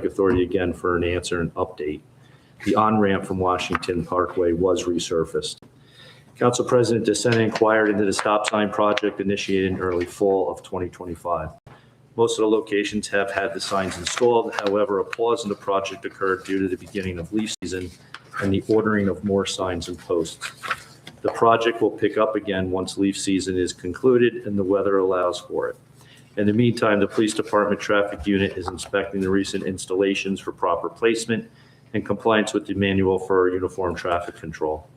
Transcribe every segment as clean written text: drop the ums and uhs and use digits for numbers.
Authority again for an answer and update. The on-ramp from Washington Parkway was resurfaced. Council President DeSena inquired into the stop sign project initiated in early fall of 2025. Most of the locations have had the signs installed. However, a pause in the project occurred due to the beginning of leaf season and the ordering of more signs and posts. The project will pick up again once leaf season is concluded and the weather allows for it. In the meantime, the Police Department Traffic Unit is inspecting the recent installations for proper placement and compliance with the manual for uniform traffic control.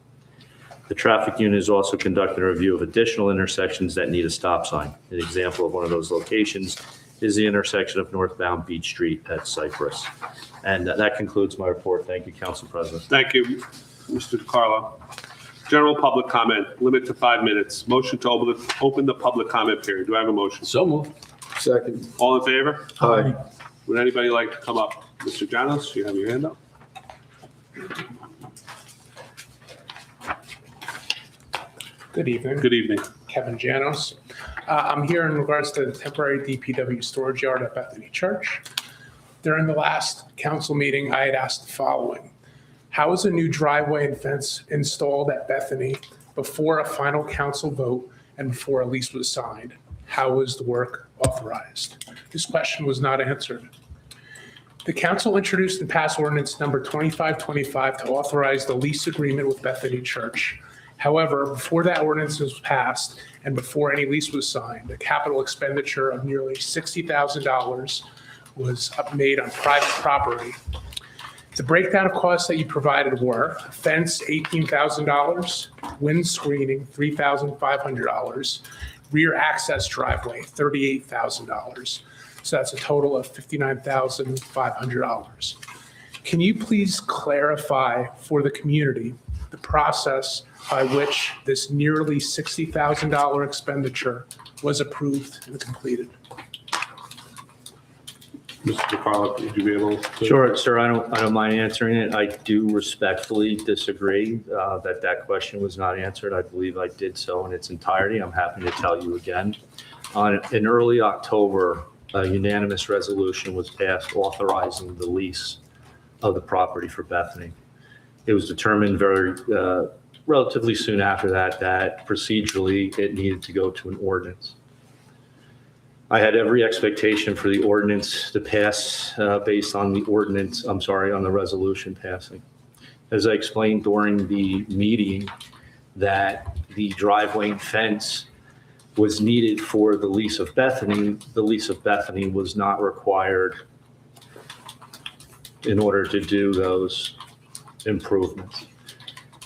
The traffic unit is also conducting a review of additional intersections that need a stop sign. An example of one of those locations is the intersection of northbound Beach Street at Cypress. And that concludes my report. Thank you, Council President. Thank you, Mr. DiCarlo. General public comment, limit to 5 minutes. Motion to open the public comment period. Do I have a motion? So moved. Second. All in favor? Aye. Would anybody like to come up? Mr. Janos, you have your hand up. Good evening. Good evening. Kevin Janos. I'm here in regards to the temporary DPW storage yard at Bethany Church. During the last council meeting, I had asked the following. How is a new driveway and fence installed at Bethany before a final council vote and before a lease was signed? How was the work authorized? This question was not answered. The council introduced and passed ordinance number 2525 to authorize the lease agreement with Bethany Church. However, before that ordinance was passed and before any lease was signed, a capital expenditure of nearly $60,000 was made on private property. The breakdown of costs that you provided were fence, $18,000, wind screening, $3,500, rear access driveway, $38,000. So that's a total of $59,500. Can you please clarify for the community the process by which this nearly $60,000 expenditure was approved and completed? Mr. DiCarlo, would you be able to? Sure, sir. I don't mind answering it. I do respectfully disagree that question was not answered. I believe I did so in its entirety. I'm happy to tell you again. In early October, a unanimous resolution was passed authorizing the lease of the property for Bethany. It was determined relatively soon after that procedurally it needed to go to an ordinance. I had every expectation for the ordinance to pass based on the on the resolution passing. As I explained during the meeting, that the driveway and fence was needed for the lease of Bethany. The lease of Bethany was not required in order to do those improvements.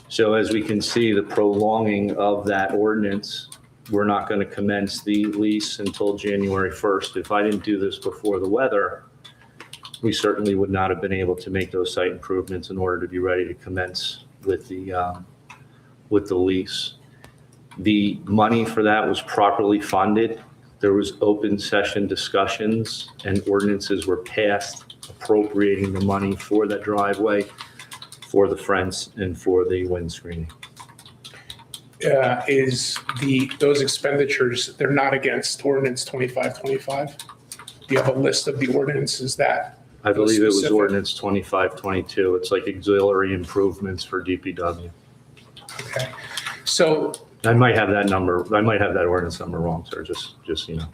So as we can see, the prolonging of that ordinance, we're not going to commence the lease until January 1st. If I didn't do this before the weather, we certainly would not have been able to make those site improvements in order to be ready to commence with the lease. The money for that was properly funded. There was open session discussions and ordinances were passed appropriating the money for that driveway, for the fence, and for the wind screening. Those expenditures, they're not against ordinance 2525? Do you have a list of the ordinances that? I believe it was ordinance 2522. It's like auxiliary improvements for DPW. Okay. So I might have that number. I might have that ordinance number wrong, sir. Just you know.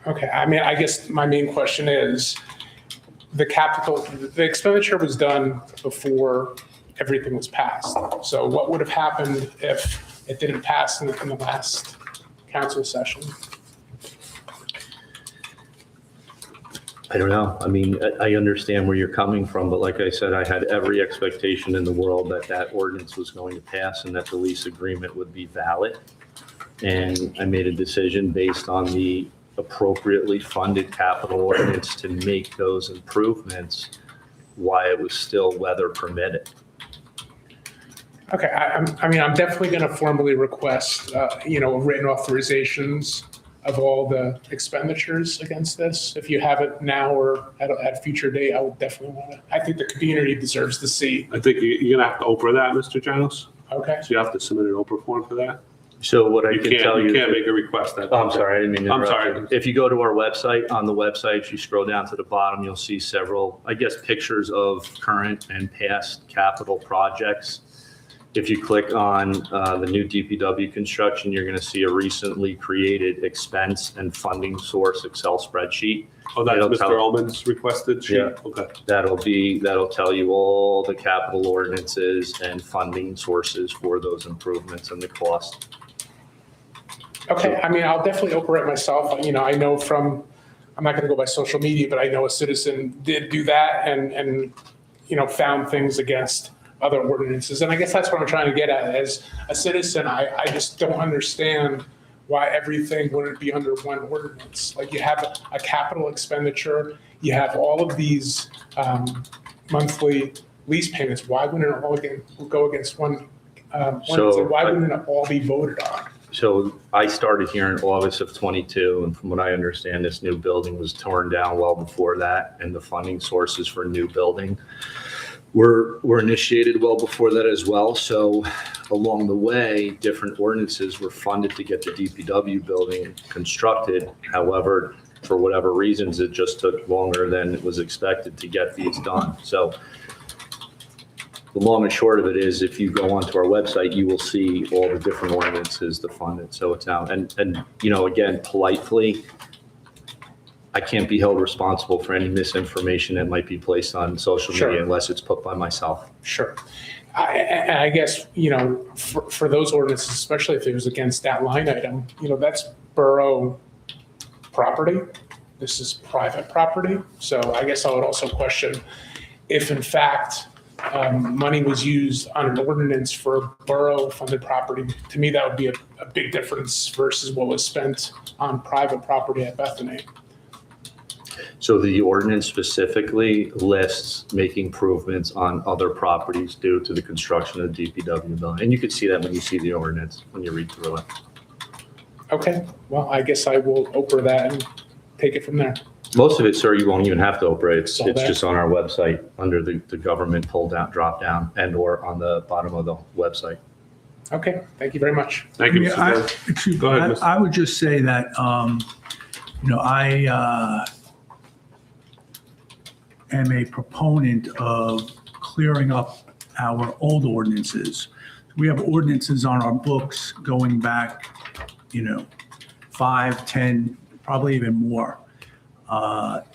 Okay. I mean, I guess my main question is the expenditure was done before everything was passed. So what would have happened if it didn't pass in the last council session? I don't know. I mean, I understand where you're coming from, but like I said, I had every expectation in the world that that ordinance was going to pass and that the lease agreement would be valid. And I made a decision based on the appropriately funded capital ordinance to make those improvements while it was still weather permitted. Okay, I mean, I'm definitely going to formally request, written authorizations of all the expenditures against this. If you have it now or at a future date, I would definitely want to. I think the community deserves to see. I think you're going to have to Oprah that, Mr. Janos. Okay. So you have to submit an Oprah form for that. So what I can tell you. You can't make a request. Oh, I'm sorry, I didn't mean to I'm interrupt sorry. you. If you go to our website, on the website, if you scroll down to the bottom, you'll see several, I guess, pictures of current and past capital projects. If you click on the new DPW construction, you're going to see a recently created expense and funding source Excel spreadsheet. Oh, that's It'll Mr. tell- Ullman's requested sheet? Yeah. Okay. That'll tell you all the capital ordinances and funding sources for those improvements and the cost. Okay, I mean, I'll definitely open it myself. You know, I know from, I'm not gonna go by social media, but I know a citizen did do that and, you know, found things against other ordinances. And I guess that's what I'm trying to get at. As a citizen, I just don't understand why everything wouldn't be under one ordinance. Like you have a capital expenditure, you have all of these monthly lease payments. Why wouldn't it all go against one ordinance? And why wouldn't it all be voted on? So I started here in August of '22, and from what I understand, this new building was torn down well before that, and the funding sources for new building were initiated well before that as well. So along the way, different ordinances were funded to get the DPW building constructed. However, for whatever reasons, it just took longer than it was expected to get these done. So the long and short of it is, if you go onto our website, you will see all the different ordinances to fund it. So it's out. And you know, again, politely, I can't be held responsible for any misinformation that might be placed on social media Sure. unless it's put by myself. Sure. I guess, you know, for those ordinances, especially if it was against that line item, you know, that's borough property. This is private property. So I guess I would also question if in fact money was used on an ordinance for borough-funded property. To me, that would be a big difference versus what was spent on private property at Bethany. So the ordinance specifically lists making improvements on other properties due to the construction of the DPW building. And you can see that when you see the ordinance, when you read through it. Okay, well, I guess I will open that and take it from there. Most of it, sir, you won't even have to operate. It's all there. just on our website under the government pull down, drop down, and or on the bottom of the website. Okay, thank you very much. Thank you, Yeah, Mr. Dillon. excuse me, Go ahead, Mr. I would just say that, you know, I am a proponent of clearing up our old ordinances. We have ordinances on our books going back, you know, 5, 10, probably even more.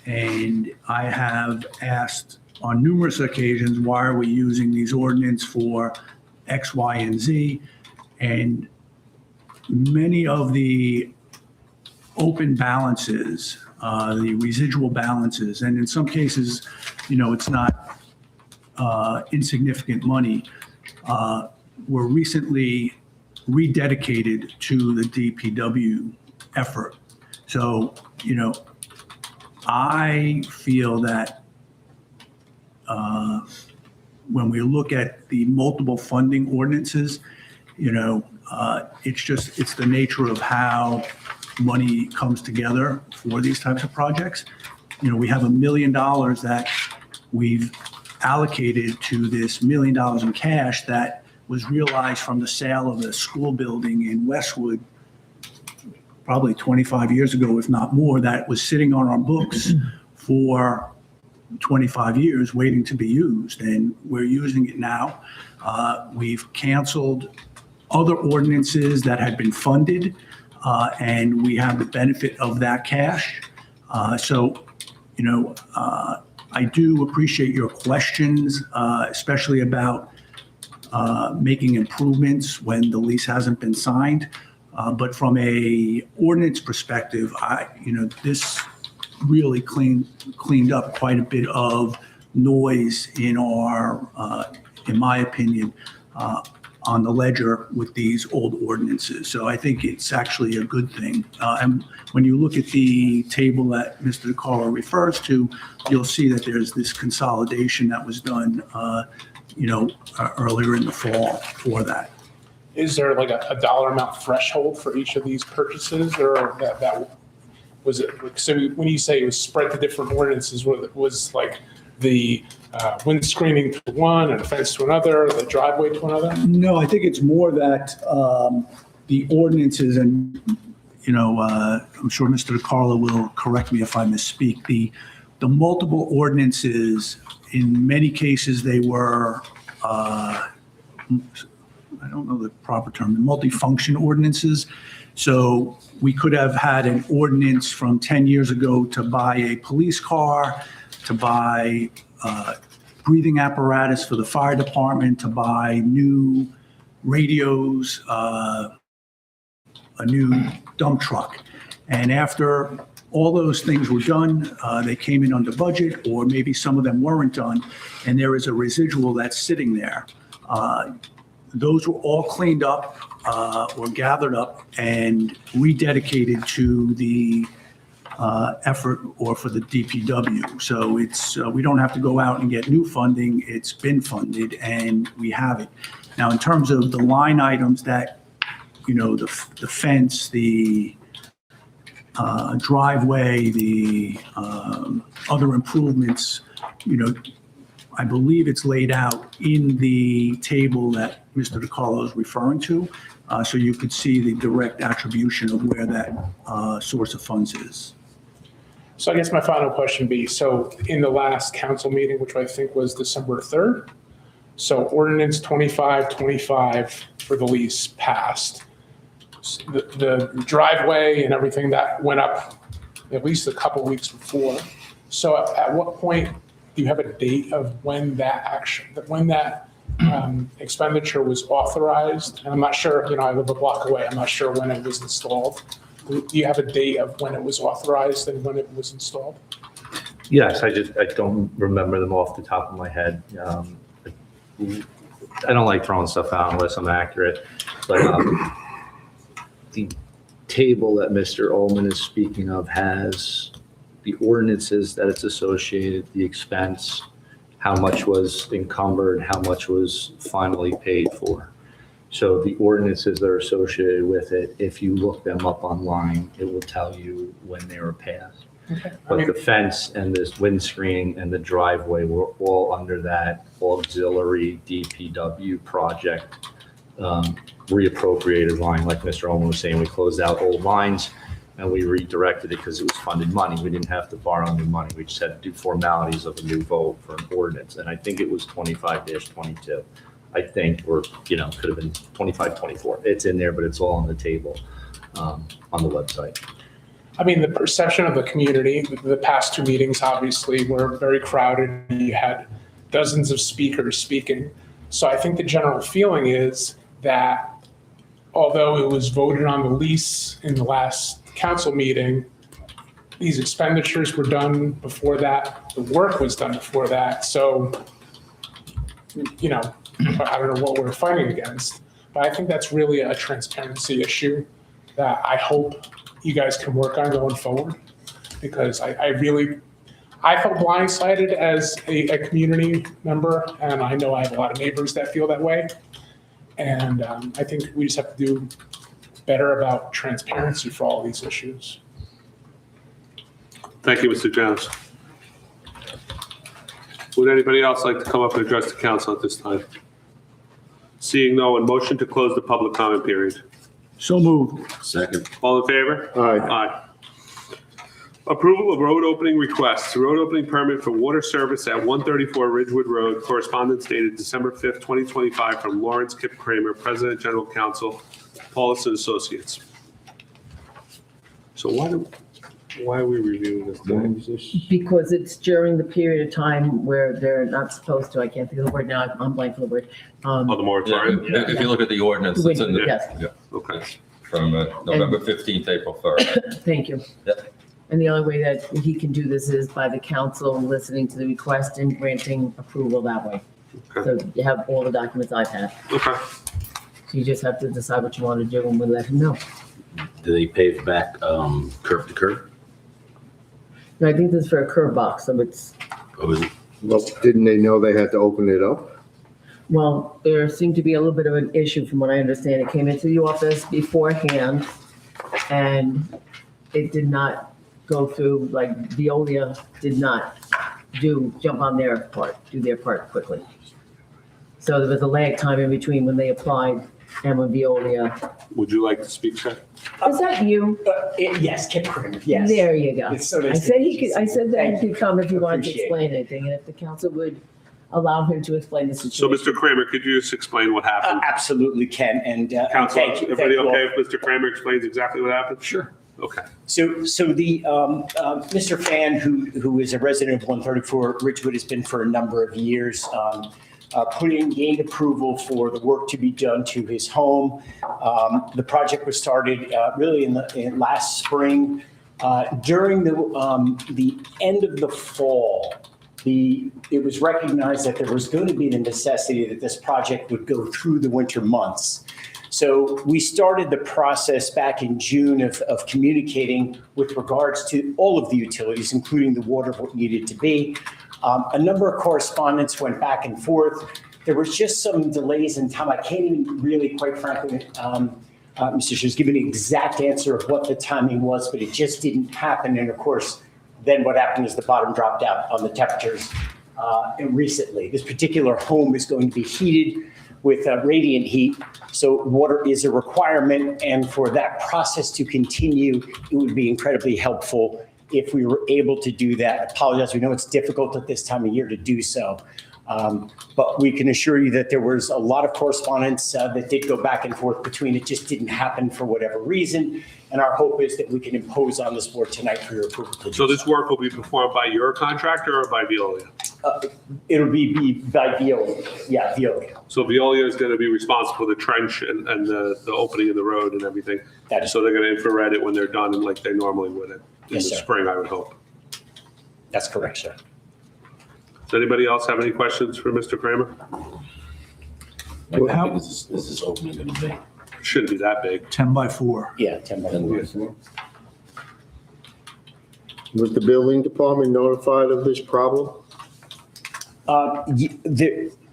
And I have asked on numerous occasions, why are we using these ordinance for X, Y, and Z? And many of the open balances, the residual balances, and in some cases, you know, it's not insignificant money, were recently rededicated to the DPW effort. So, you know, I feel that when we look at the multiple funding ordinances, you know, it's the nature of how money comes together for these types of projects. You know, we have $1 million that we've allocated to this $1 million in cash that was realized from the sale of a school building in Westwood probably 25 years ago, if not more, that was sitting on our books for 25 years waiting to be used, and we're using it now. We've canceled other ordinances that had been funded, and we have the benefit of that cash. So, you know, I do appreciate your questions, especially about making improvements when the lease hasn't been signed. But from a ordinance perspective, you know, this really cleaned up quite a bit of noise in my opinion, on the ledger with these old ordinances. So I think it's actually a good thing. And when you look at the table that Mr. DeCarlo refers to, you'll see that there's this consolidation that was done, you know, earlier in the fall for that. Is there like a dollar amount threshold for each of these purchases, or that was it? So when you say it was spread to different ordinances, was like the windscreening to one and a fence to another, the driveway to another? No, I think it's more that the ordinances, and, I'm sure Mr. DeCarlo will correct me if I misspeak, the multiple ordinances, in many cases, they were, I don't know the proper term, the multifunction ordinances. So we could have had an ordinance from 10 years ago to buy a police car, to buy breathing apparatus for the fire department, to buy new radios, a new dump truck. And after all those things were done, they came in under budget, or maybe some of them weren't done, and there is a residual that's sitting there. Those were all cleaned up or gathered up and rededicated to the effort or for the DPW. So it's we don't have to go out and get new funding. It's been funded and we have it. Now, in terms of the line items that, the fence, the driveway, the other improvements, I believe it's laid out in the table that Mr. DeCarlo is referring to, so you could see the direct attribution of where that source of funds is. So I guess my final question would be, so in the last council meeting, which I think was December 3rd, so ordinance 2525 for the lease passed. The driveway and everything that went up at least a couple weeks before. So at what point do you have a date of when that expenditure was authorized? And I'm not sure, I live a block away. I'm not sure when it was installed. Do you have a date of when it was authorized and when it was installed? Yes, I don't remember them off the top of my head. I don't like throwing stuff out unless I'm accurate, but the table that Mr. Ullman is speaking of has the ordinances that it's associated, the expense, how much was encumbered, how much was finally paid for. So the ordinances that are associated with it, if you look them up online, it will tell you when they were passed. Okay. But the fence and this windscreen and the driveway were all under that auxiliary DPW project reappropriated line. Like Mr. Ullman was saying, we closed out old lines and we redirected it because it was funded money. We didn't have to borrow new money. We just had to do formalities of a new vote for an ordinance. And I think it was 25-22. I think, or, could have been 25-24. It's in there, but it's all on the table on the website. I mean, the perception of the community, the past two meetings obviously were very crowded. You had dozens of speakers speaking. So I think the general feeling is that although it was voted on the lease in the last council meeting, these expenditures were done before that. The work was done before that. So, I don't know what we're fighting against, but I think that's really a transparency issue that I hope you guys can work on going forward, because I felt blindsided as a community member, and I know I have a lot of neighbors that feel that way. And I think we just have to do better about transparency for all these issues. Thank you, Mr. Jones. Would anybody else like to come up and address the council at this time? Seeing no one, motion to close the public comment period. So moved. Second. All in favor? Aye. Aye. Approval of road opening requests. Road opening permit for water service at 134 Ridgewood Road. Correspondence dated December 5th, 2025 from Lawrence Kip Kramer, President General Counsel, Paulus and Associates. So why are we reviewing this today? Because it's during the period of time where they're not supposed to, I can't think of the word now, I'm blank for the word. Oh, the Yeah, moratorium? if you look at the ordinance, it's in the, Yes, yeah, Okay. from November 15th, April 3rd. thank you. Yep. And the only way that he can do this is by the council listening to the request and granting approval that way. Okay. So you have all the documents I've had. Okay. So you just have to decide what you want to do and we'll let him know. Do they pave back curb to curb? And I think this is for a curb box, so it's, Or is it? Well, didn't they know they had to open it up? well, there seemed to be a little bit of an issue from what I understand. It came into the office beforehand and it did not go through, like Veolia did not jump on do their part quickly. So there was a lag time in between when they applied and when Veolia. Would you like to speak, sir? Is that you? Yes, Kip Kramer, yes. There you go. It's so I nice to said meet he you. could, I said that Thank he could come if he wanted to Appreciate it. explain anything, and if the council would allow him to explain the So, situation. Mr. Kramer, could you just explain what happened? Absolutely, Ken, and Council, thank you. everybody thank you all. okay if Mr. Kramer explains exactly what happened? Sure. Okay. So the Mr. Fan, who is a resident of 134 Ridgewood, has been for a number of years, gained approval for the work to be done to his home. The project was started really in last spring. During the end of the fall, it was recognized that there was going to be the necessity that this project would go through the winter months. So we started the process back in June of communicating with regards to all of the utilities, including the water, what needed to be. A number of correspondence went back and forth. There was just some delays in time. I can't even really, quite frankly, Mr. Chair, give an exact answer of what the timing was, but it just didn't happen. And of course, then what happened is the bottom dropped out on the temperatures recently. This particular home is going to be heated with radiant heat, so water is a requirement, and for that process to continue, it would be incredibly helpful if we were able to do that. I apologize, we know it's difficult at this time of year to do so, but we can assure you that there was a lot of correspondence that did go back and forth between. It just didn't happen for whatever reason, and our hope is that we can impose on this board tonight for your approval to do So this work will be performed by your contractor or by Veolia? It'll be by Veolia, yeah, Veolia. So Veolia is going to be responsible for the trench and the opening of the road and everything. That is- So they're going to infrared it when they're done, and like they normally would in the Yes, sir. spring, I would hope. That's correct, sir. Does anybody else have any questions for Mr. Kramer? Like, How- how big is this opening gonna be? Shouldn't be that big. 10 by 4. Yeah, 10 by 4. Was the building department notified of this problem?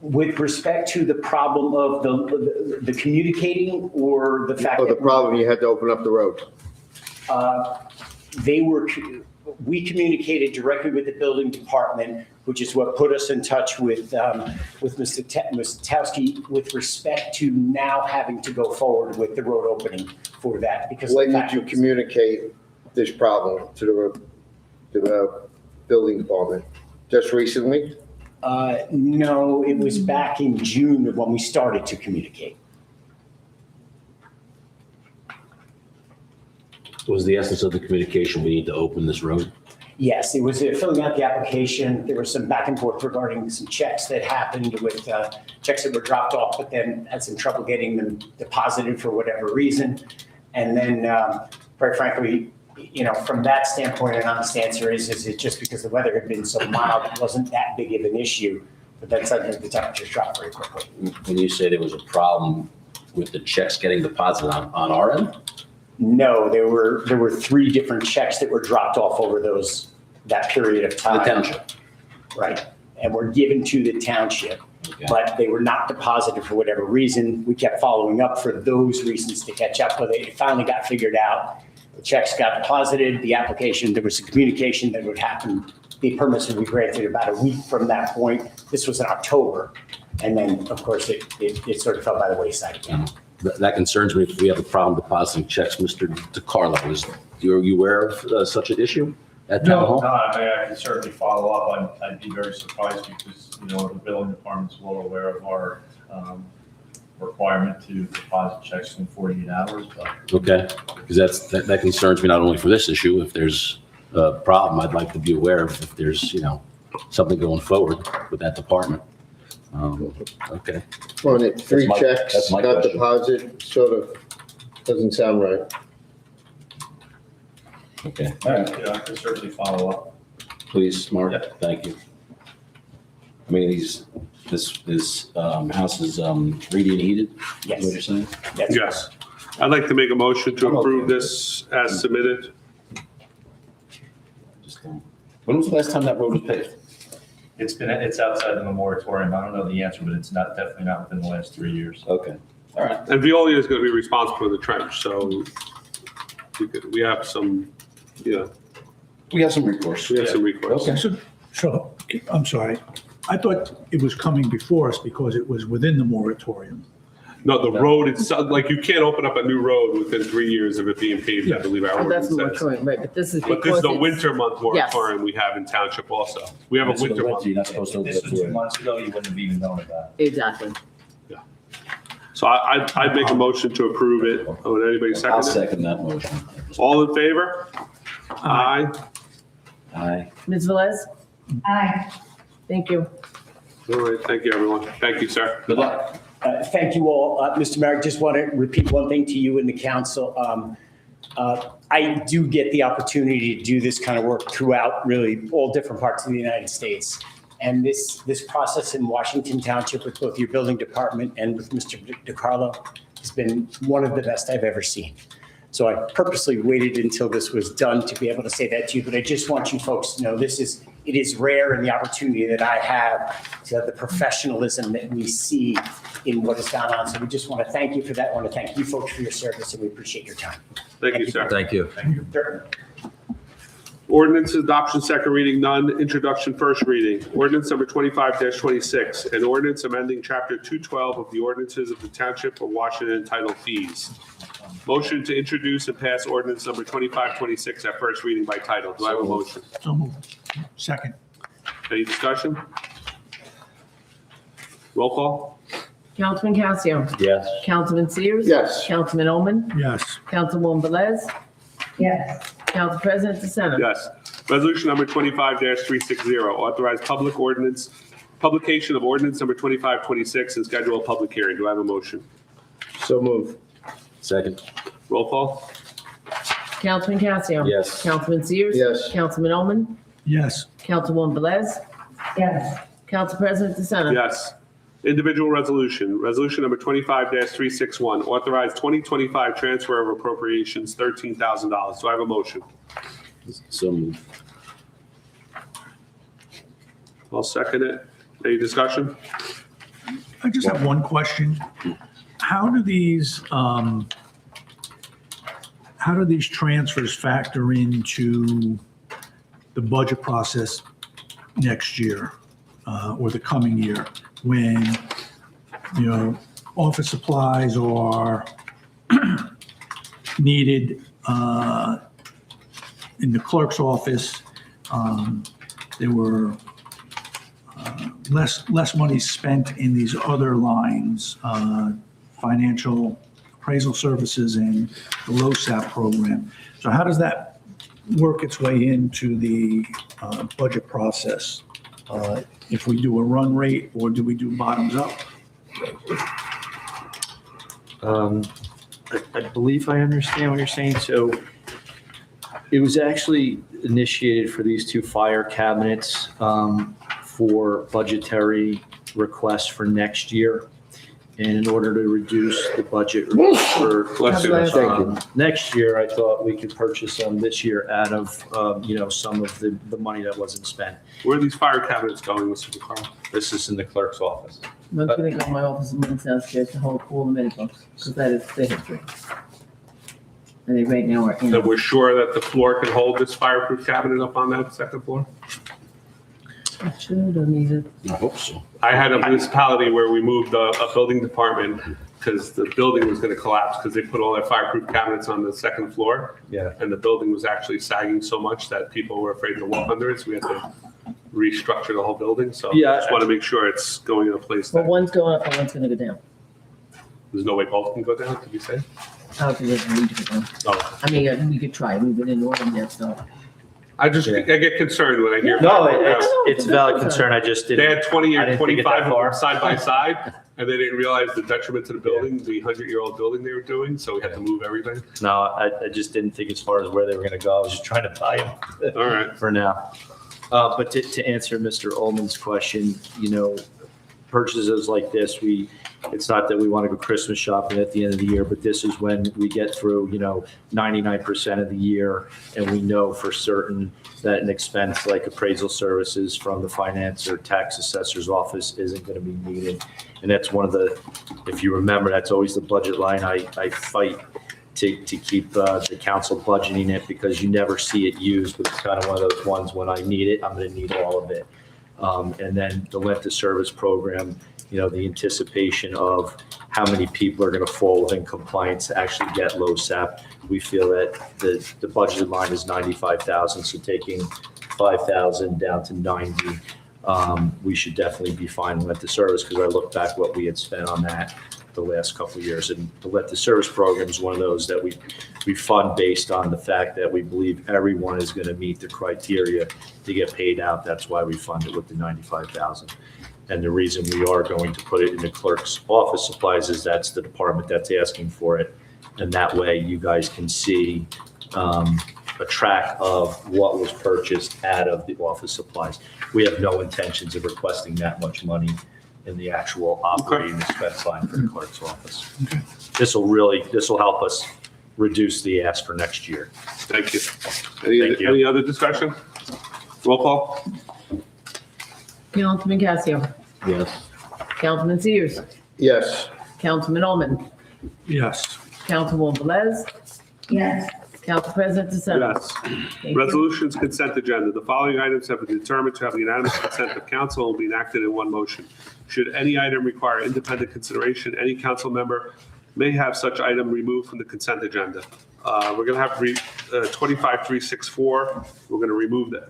With respect to the problem of the communicating or the fact Or the that problem you had to open up the road? we communicated directly with the building department, which is what put us in touch with Mr. Towski with respect to now having to go forward with the road opening for that. Because When did you communicate this problem to the building department? Just recently? No, it was back in June of when we started to communicate. What was the essence of the communication? We need to open this road? Yes, it was filling out the application. There was some back and forth regarding some checks that happened with checks that were dropped off, but then had some trouble getting them deposited for whatever reason. And then, quite frankly, you know, from that standpoint, an honest answer is it just because the weather had been so mild, it wasn't that big of an issue. But then suddenly the temperatures dropped very quickly. When you say there was a problem with the checks getting deposited on our end? No, there were 3 different checks that were dropped off over that period of time. The township? Right, and were given to the township, Okay. but they were not deposited for whatever reason. We kept following up for those reasons to catch up, but it finally got figured out. The checks got deposited, the application, there was a communication that would happen. The permits would be granted about a week from that point. This was in October, and then, of course, it sort of fell by the wayside again. That concerns me if we have a problem depositing checks. Mr. DiCarlo, are you aware of such an issue at Town No, Hall? I mean, I can certainly follow up. I'd be very surprised because, you know, the building department's well aware of our requirement to deposit checks in 48 hours, but Okay, because that concerns me not only for this issue. If there's a problem, I'd like to be aware of if there's, you know, something going forward with that department. Okay. On it, 3 That's my- checks, that's my not question. deposit, sort of, doesn't sound right. Okay, all right, you know, I can certainly follow up. please, Mark, Yeah. thank you. I mean, this house is radiant heated? Is Yes. what you're saying? That's Yes. I'd like to make a motion to I'm okay approve with this as submitted. Just, when was the last time that road was paved? It's outside the moratorium. I don't know the answer, but it's definitely not within the last 3 years. Okay, all right. And Veolia is going to be responsible for the trench, so we have some, you know, We have some recourse. we have some recourse. Okay. So, I'm sorry. I thought it was coming before us because it was within the moratorium. No, the road itself, like you can't open up a new road within 3 years of it being paved, I believe our Oh, that's ordinance the says. moratorium, right, but this is But this because is the it's. winter month Yes. moratorium we have in township also. We have a It's in the winter month. You're not supposed to If open this it was 2 for. months ago, you wouldn't have even known about Exactly. So I'd make a motion to approve it. Would anybody I'll second it? second that motion. All in favor? Aye. Aye. Ms. Velez? Aye. Thank you. All right, thank you, everyone. Thank you, sir. Good luck. Thank you all. Mr. Mayor, I just want to repeat one thing to you and the council. I do get the opportunity to do this kind of work throughout really all different parts of the United States. And this process in Washington Township with both your building department and with Mr. DiCarlo has been one of the best I've ever seen. So I purposely waited until this was done to be able to say that to you, but I just want you folks to know it is rare in the opportunity that I have to have the professionalism that we see in what has gone on. So we just want to thank you for that. I want to thank you folks for your service, and we appreciate your time. Thank you, sir. Thank you. Sure. Ordinance adoption, second reading, none. Introduction, first reading. Ordinance number 25-26, an ordinance amending chapter 212 of the ordinances of the Township of Washington entitled Fees. Motion to introduce and pass ordinance number 25-26 at first reading by title. Do I have a motion? So moved. Second. Any discussion? Roll call? Councilman Casio. Yes. Councilman Sears. Yes. Councilman Oman. Yes. Councilwoman Velez. Yes. Council President DeSena. Yes. Resolution number 25-360, authorize publication of ordinance number 25-26 and schedule a public hearing. Do I have a motion? So move. Second. Roll call? Councilman Casio. Yes. Councilman Sears. Yes. Councilman Oman. Yes. Councilwoman Velez. Yes. Council President DeSena. Yes. Individual resolution, resolution number 25-361, authorize 2025 transfer of appropriations, $13,000. Do I have a motion? So moved. I'll second it. Any discussion? I just have one question. How do these transfers factor into the budget process next year or the coming year when, office supplies are needed in the clerk's office? There were less money spent in these other lines, financial appraisal services and the LoSAP program. So how does that work its way into the budget process? If we do a run rate or do we do bottoms up? I believe I understand what you're saying. So it was actually initiated for these two fire cabinets for budgetary requests for next year. And in order to reduce the budget for Bless you. next year, I thought we could purchase them this year out of, some of the money that wasn't spent. Where are these fire cabinets going, Mr. DeCarlo? This is in the clerk's office. I'm going to go to my office and move downstairs to hold all the minute books, because that is the history. And they right now are in. That we're sure that the floor can hold this fireproof cabinet up on that second floor? I should have needed. I hope so. I had a municipality where we moved a building department because the building was going to collapse because they put all their fireproof cabinets on the second floor. Yeah. And the building was actually sagging so much that people were afraid to walk under it, so we had to restructure the whole building. So Yeah. I just want to make sure it's going in a place Well, that one's going up and one's going to go down. there's no way both can go down, to be safe. I don't think there's a need to go down. Oh, I mean, we could try. We've been in Northern yet, so. I get concerned when I hear. No, Yeah. it's a valid concern. I just They didn't. had 20 I or didn't think it 25 that of far. them side by side, and they didn't realize the detriment to the building, the 100-year-old building they were doing, so we had to move everything. No, I just didn't think as far as where they were going to go. I was just trying to buy them. All right. For now. But to answer Mr. Ullman's question, purchases like this, it's not that we want to go Christmas shopping at the end of the year, but this is when we get through, 99% of the year, and we know for certain that an expense like appraisal services from the finance or tax assessor's office isn't going to be needed. And that's one of if you remember, that's always the budget line I fight to keep the council budgeting it, because you never see it used, but it's kind of one of those ones when I need it, I'm going to need all of it. And then the length of service program, the anticipation of how many people are going to fall within compliance to actually get LoSAP. We feel that the budgeted line is 95,000, so taking 5,000 down to 90, we should definitely be fine with the service, because I look back what we had spent on that the last couple of years. And the Let the Service program is one of those that we fund based on the fact that we believe everyone is going to meet the criteria to get paid out. That's why we fund it with the 95,000. And the reason we are going to put it in the clerk's office supplies is that's the department that's asking for it. And that way you guys can see a track of what was purchased out of the office supplies. We have no intentions of requesting that much money in the actual operating expense line for the clerk's office. This will help us reduce the ask for next year. Thank you. Thank you. Any other discussion? Roll call? Councilman Casio, Yes. Councilman Sears, Yes. Councilman Ullman, Yes. Councilwoman Velez, Yes. Council President DeSena. Yes. Thank you. Resolutions consent agenda. The following items have been determined to have the unanimous consent of council and will be enacted in one motion. Should any item require independent consideration, any council member may have such item removed from the consent agenda. We're going to have 25364. We're going to remove that.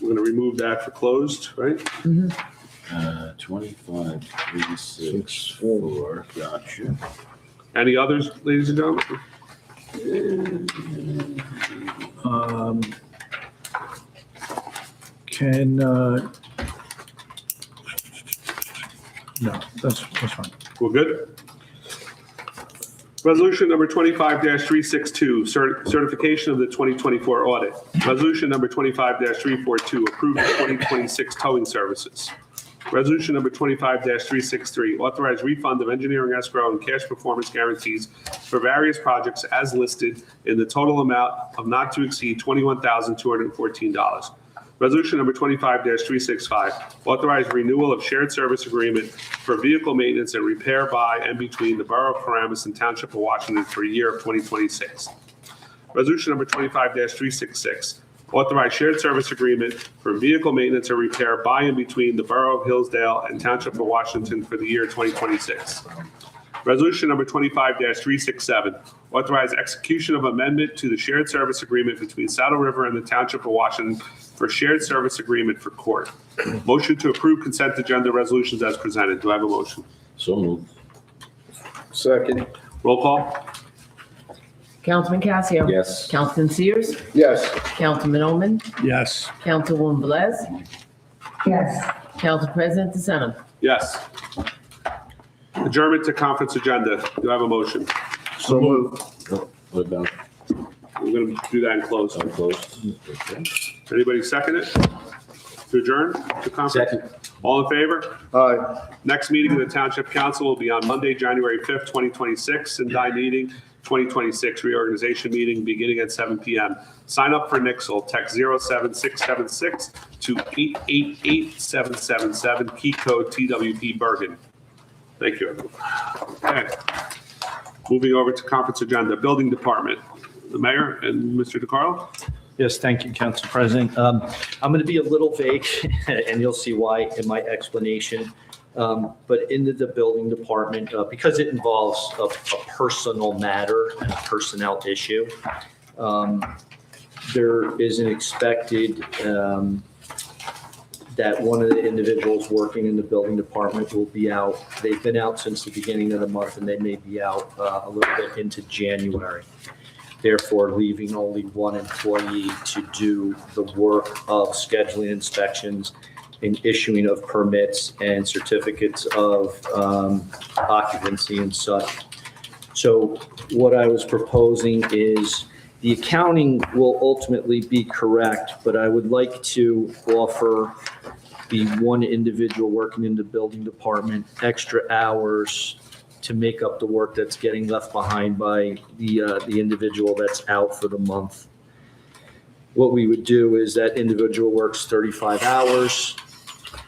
We're going to remove that for closed, right? 25,364, gotcha. Any others, ladies and gentlemen? No, that's fine. We're good? Resolution number 25-362, certification of the 2024 audit. Resolution number 25-342, approve the 2026 towing services. Resolution number 25-363, authorize refund of engineering escrow and cash performance guarantees for various projects as listed in the total amount of not to exceed $21,214. Resolution number 25-365, authorize renewal of shared service agreement for vehicle maintenance and repair by and between the Borough of Paramus and Township of Washington for a year of 2026. Resolution number 25-366, authorize shared service agreement for vehicle maintenance and repair by and between the Borough of Hillsdale and Township of Washington for the year 2026. Resolution number 25-367, authorize execution of amendment to the shared service agreement between Saddle River and the Township of Washington for shared service agreement for court. Motion to approve consent agenda resolutions as presented. Do I have a motion? So moved. Second. Roll call? Councilman Casio. Yes. Councilman Sears, Yes. Councilman Ullman, Yes. Councilwoman Velez, Yes. Council President DeSena. Yes. Adjournment to conference agenda. Do I have a motion? So moved. What about We're going to do that in close. closed? Okay. Anybody second it? To adjourn to conference? Second. All in favor? Aye. Next meeting of the Township Council will be on Monday, January 5th, 2026, and die meeting 2026 reorganization meeting beginning at 7 p.m. Sign up for Nixle. Text 07676 to 888777, key code TWP Bergen. Thank you, everyone. Okay. Moving over to conference agenda, Building Department. The Mayor and Mr. DeCarlo. Yes, thank you, Council President. I'm going to be a little vague, and you'll see why in my explanation. But into the building department, because it involves a personal matter and a personnel issue, there is an expected that one of the individuals working in the building department will be out. They've been out since the beginning of the month, and they may be out a little bit into January. Therefore, leaving only one employee to do the work of scheduling inspections and issuing of permits and certificates of occupancy and such. So what I was proposing is the accounting will ultimately be correct, but I would like to offer the one individual working in the building department extra hours to make up the work that's getting left behind by the individual that's out for the month. What we would do is that individual works 35 hours.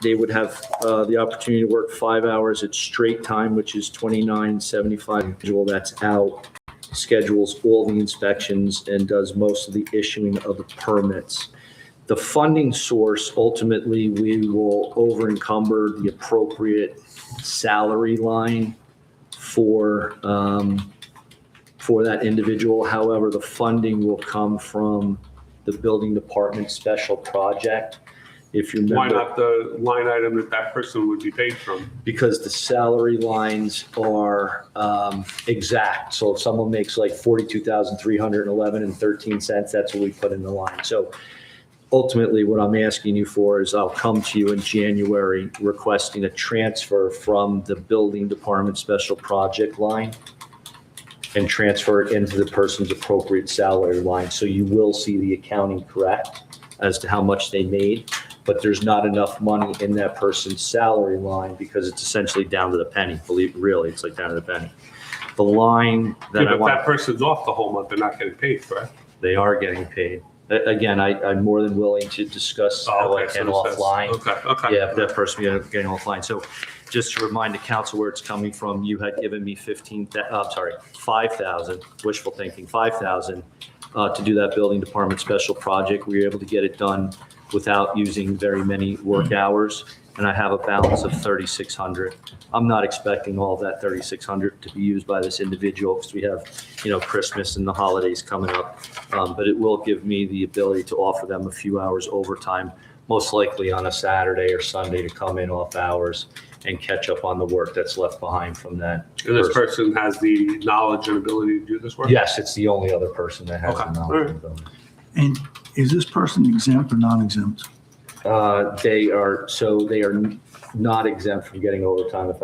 They would have the opportunity to work 5 hours at straight time, which is 29.75. Individual that's out schedules all the inspections and does most of the issuing of the permits. The funding source, ultimately, we will over encumber the appropriate salary line for that individual. However, the funding will come from the building department special project. If you Why remember, not the line item that that person would be paid from? because the salary lines are exact. So if someone makes like $42,311.13, that's what we put in the line. So ultimately, what I'm asking you for is I'll come to you in January requesting a transfer from the building department special project line and transfer it into the person's appropriate salary line. So you will see the accounting correct as to how much they made, but there's not enough money in that person's salary line because it's essentially down to the penny. Believe really, it's like down to the penny. The line that Yeah, I but want, that person's off the whole month, they're not getting paid, correct? they are getting paid. Again, I'm more than willing to discuss how I can offline. Okay. Yeah, that person getting offline. So just to remind the council where it's coming from, you had given me 5,000, wishful thinking, 5,000 to do that building department special project. We were able to get it done without using very many work hours, and I have a balance of 3,600. I'm not expecting all of that 3,600 to be used by this individual because we have, Christmas and the holidays coming up. But it will give me the ability to offer them a few hours overtime, most likely on a Saturday or Sunday, to come in off hours and catch up on the work that's left behind from that. And this person has the knowledge and ability to do this work? Yes, it's the only other person that has Okay, the all knowledge. right. and ability. And is this person exempt or non-exempt? They are not exempt from getting overtime if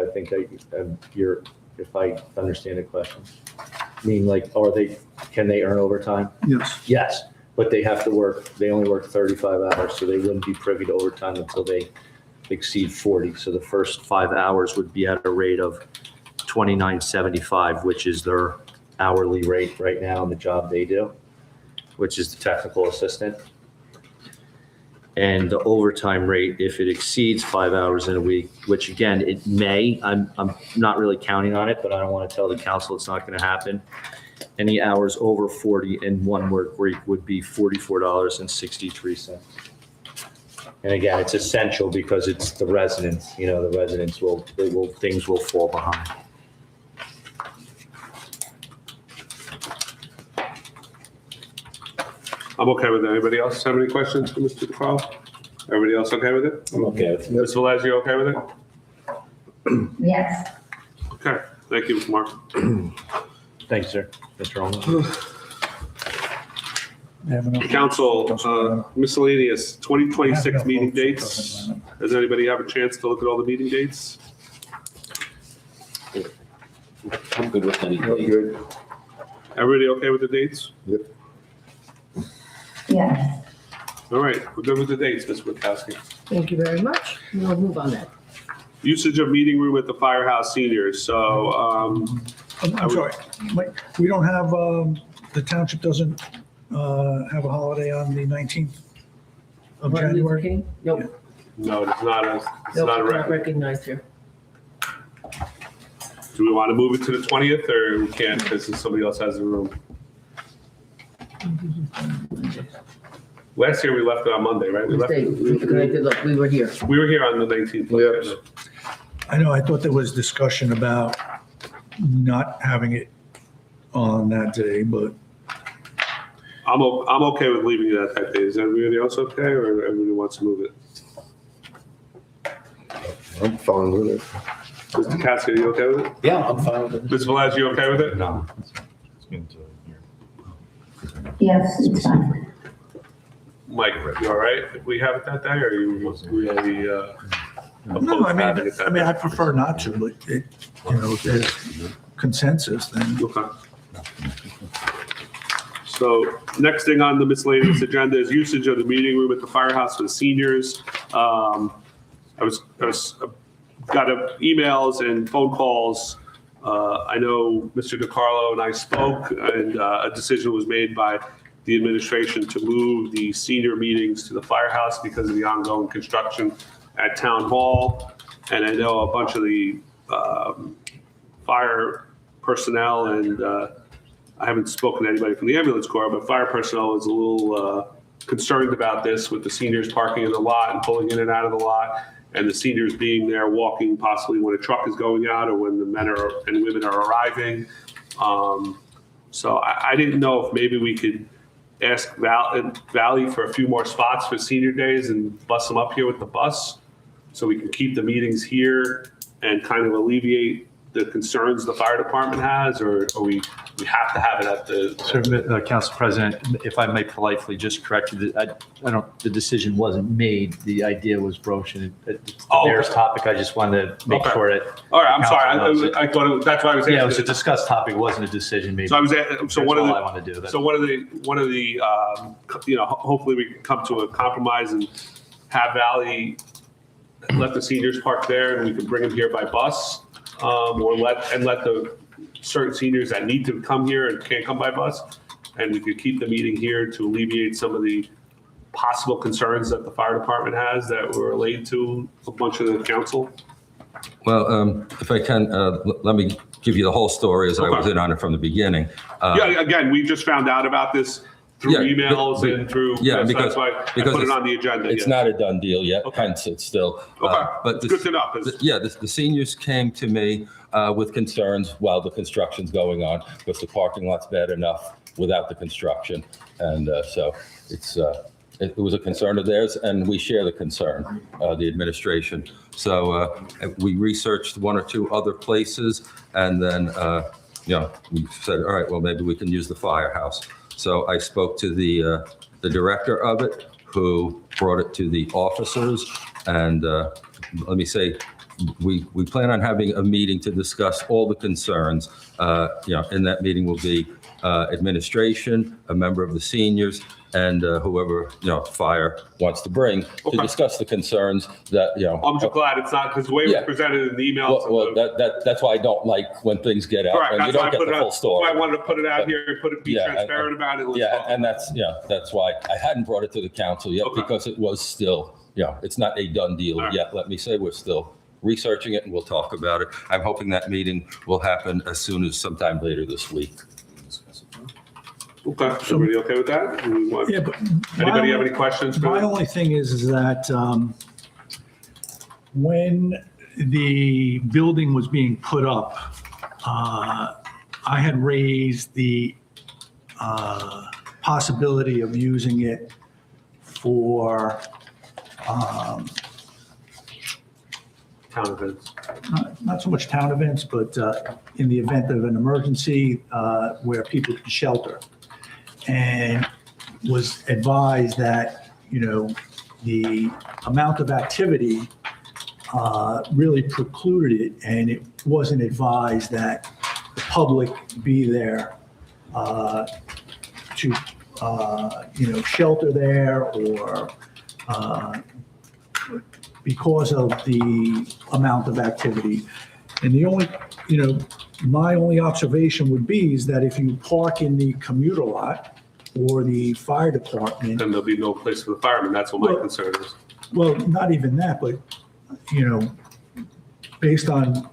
I understand the question. I mean, like, can they earn overtime? Yes. Yes, but they have to work, they only work 35 hours, so they wouldn't be privy to overtime until they exceed 40. So the first 5 hours would be at a rate of $29.75, which is their hourly rate right now in the job they do, which is the technical assistant. And the overtime rate, if it exceeds 5 hours in a week, which again, it may, I'm not really counting on it, but I don't want to tell the council it's not going to happen. Any hours over 40 in one work week would be $44.63. And again, it's essential because it's the residents, the residents things will fall behind. I'm okay with it. Anybody else have any questions for Mr. DeCarlo? Everybody else okay with it? I'm okay with it. Ms. Velez, you okay with it? Yes. Okay, thank you, Mr. Mark. Thank you, sir. Mr. Olin. Council, miscellaneous 2026 meeting dates. Does anybody have a chance to look at all the meeting dates? I'm good with any date. Good. Everybody okay with the dates? Yes. All right, we're good with the dates, Ms. Witkowski. Thank you very much. We'll move on that. Usage of meeting room at the Firehouse Seniors. So, I'm sorry, we don't have, the township doesn't have a holiday on the 19th of Martin Luther January? King? Nope, no, it's not a nope, not record. recognized here. Do we want to move it to the 20th or we can't because somebody else has the room? Last year we left it on Monday, right? We We were here. We were here on the 19th. Yes. I know, I thought there was discussion about not having it on that day, but I'm okay with leaving it at that day. Is everybody else okay or everybody wants to move it? I'm fine with it. Mr. Cassidy, you okay with it? Yeah, I'm fine with it. Ms. Velez, you okay with it? No. Yes, it's fine. Mike, you all right if we have it that day or are you really no, opposed I to having mean, it that I mean, day? I prefer not to, but if there's consensus, then Okay. So next thing on the miscellaneous agenda is usage of the meeting room at the firehouse for the seniors. I got emails and phone calls. I know Mr. DeCarlo and I spoke and a decision was made by the administration to move the senior meetings to the firehouse because of the ongoing construction at Town Hall. And I know a bunch of the fire personnel and I haven't spoken to anybody from the ambulance corps, but fire personnel is a little concerned about this with the seniors parking in the lot and pulling in and out of the lot. and the seniors being there walking possibly when a truck is going out or when the men and women are arriving. So I didn't know if maybe we could ask Valley for a few more spots for senior days and bus them up here with the bus so we can keep the meetings here and kind of alleviate the concerns the fire department has, or we have to have it at the. So, Council President, if I may politely just correct you, the decision wasn't made. The idea was broached, and it's the mayor's topic. I just wanted to make sure that. All right, I'm Council sorry. I thought that's why I was asking. Yeah, it was a discussed topic. It wasn't a decision made. So I was one of the. I want to do. So one of the hopefully we can come to a compromise and have Valley let the seniors park there, and we can bring them here by bus. Or let the certain seniors that need to come here and can't come by bus, and we could keep the meeting here to alleviate some of the possible concerns that the fire department has that were relayed to a bunch of the council. Well, if I can, let me give you the whole story as I was in on it from the beginning. Yeah, again, we just found out about this through emails and through. Yeah, so because that's why I put it on the agenda. It's not a done deal yet. Hence, it's still. Okay, but good to know. The seniors came to me with concerns while the construction's going on, because the parking lot's bad enough without the construction, and so it was a concern of theirs, and we share the concern, the administration. So we researched one or two other places, and then we said, all right, well, maybe we can use the firehouse. So I spoke to the director of it, who brought it to the officers, and let me say, we plan on having a meeting to discuss all the concerns. In that meeting will be administration, a member of the seniors, and whoever fire wants to bring to discuss the concerns that I'm just glad it's not, because the way it was presented in the email. Well, that's why I don't like when things get out Correct. and you don't get the full story. I wanted to put it out here and be transparent about it. And that's why I hadn't brought it to the council yet, because it was still it's not a done deal yet. Let me say we're still researching it, and we'll talk about it. I'm hoping that meeting will happen as soon as sometime later this week. Okay, everybody okay with that? Yeah, but Anybody have any questions? My only thing is that when the building was being put up, I had raised the possibility of using it for Town events. not so much town events, but in the event of an emergency where people could shelter. And was advised that, the amount of activity really precluded it, and it wasn't advised that the public be there to, shelter there, or because of the amount of activity. And the only, my only observation would be is that if you park in the commuter lot or the fire department. Then there'll be no place for the firemen. That's what my concern is. Well, not even that, but, based on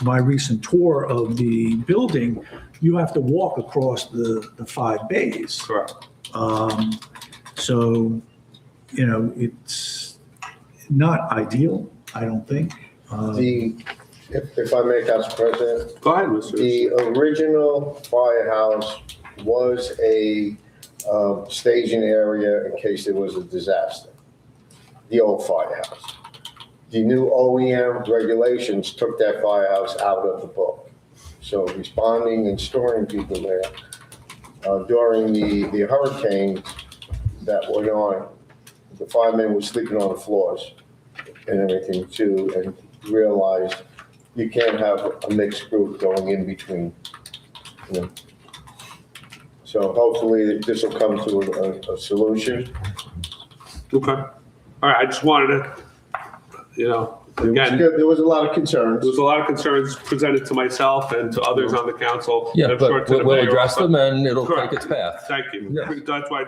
my recent tour of the building, you have to walk across the 5 bays. Correct. So, it's not ideal, I don't think. If I may, Council President. Go ahead, Mr. The original firehouse was a staging area in case there was a disaster. The old firehouse. The new OEM regulations took that firehouse out of the book. So responding and storing people there during the hurricanes that went on, the firemen were sleeping on the floors and everything too, and realized you can't have a mixed group going in between. So hopefully this will come to a solution. Okay. All right. I just wanted to, again, There was a lot of concerns. there was a lot of concerns presented to myself and to others on the council. Yeah, I'm sure but to the we'll mayor address also. them, and it'll Correct. take its path. Thank you. Yes. That's why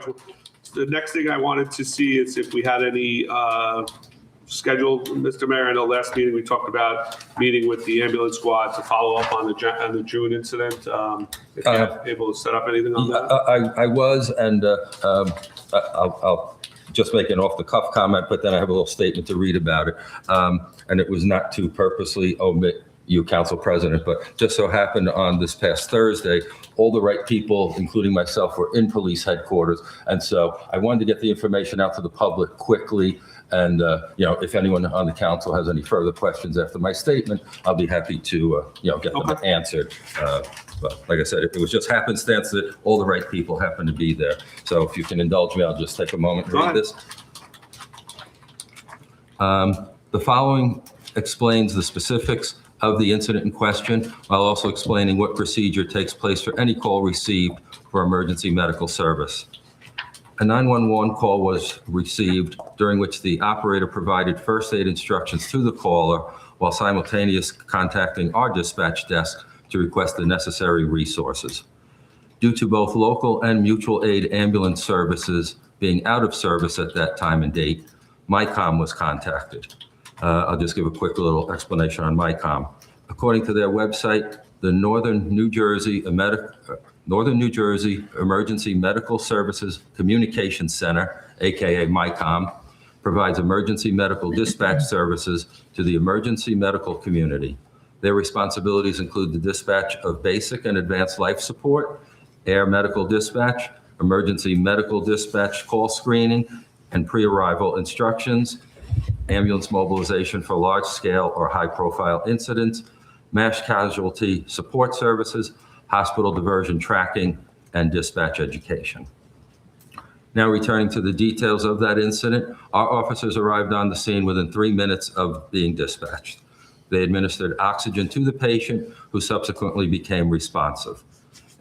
the next thing I wanted to see is if we had any scheduled, Mr. Mayor, in the last meeting, we talked about meeting with the ambulance squad to follow up on the June incident. If you're able to set up anything on that. I was, and I'll just make an off-the-cuff comment, but then I have a little statement to read about it. And it was not to purposely omit you, Council President, but just so happened on this past Thursday, all the right people, including myself, were in police headquarters. And so I wanted to get the information out to the public quickly. And, if anyone on the council has any further questions after my statement, I'll be happy to, get them answered. But like I said, it was just happenstance that all the right people happened to be there. So if you can indulge me, I'll just take a moment to read this. The following explains the specifics of the incident in question, while also explaining what procedure takes place for any call received for emergency medical service. A 911 call was received during which the operator provided first aid instructions to the caller while simultaneously contacting our dispatch desk to request the necessary resources. Due to both local and mutual aid ambulance services being out of service at that time and date, MyCom was contacted. I'll just give a quick little explanation on MyCom. According to their website, the Northern New Jersey Emergency Medical Services Communication Center, aka MyCom, provides emergency medical dispatch services to the emergency medical community. Their responsibilities include the dispatch of basic and advanced life support, air medical dispatch, emergency medical dispatch call screening, and pre-arrival instructions, ambulance mobilization for large-scale or high-profile incidents, mass casualty support services, hospital diversion tracking, and dispatch education. Now returning to the details of that incident, our officers arrived on the scene within 3 minutes of being dispatched. They administered oxygen to the patient, who subsequently became responsive.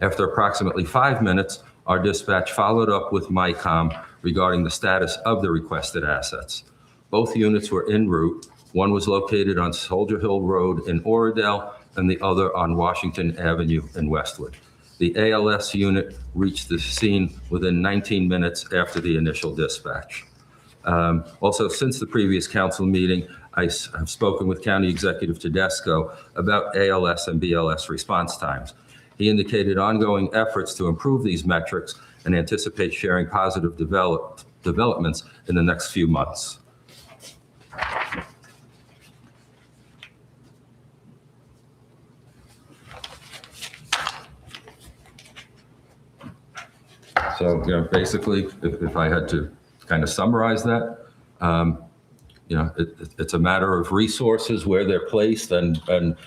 After approximately 5 minutes, our dispatch followed up with MyCom regarding the status of the requested assets. Both units were en route. One was located on Soldier Hill Road in Oradell and the other on Washington Avenue in Westwood. The ALS unit reached the scene within 19 minutes after the initial dispatch. Also, since the previous council meeting, I have spoken with County Executive Tedesco about ALS and BLS response times. He indicated ongoing efforts to improve these metrics and anticipates sharing positive developments in the next few months. So, basically, if I had to kind of summarize that, it's a matter of resources, where they're placed, and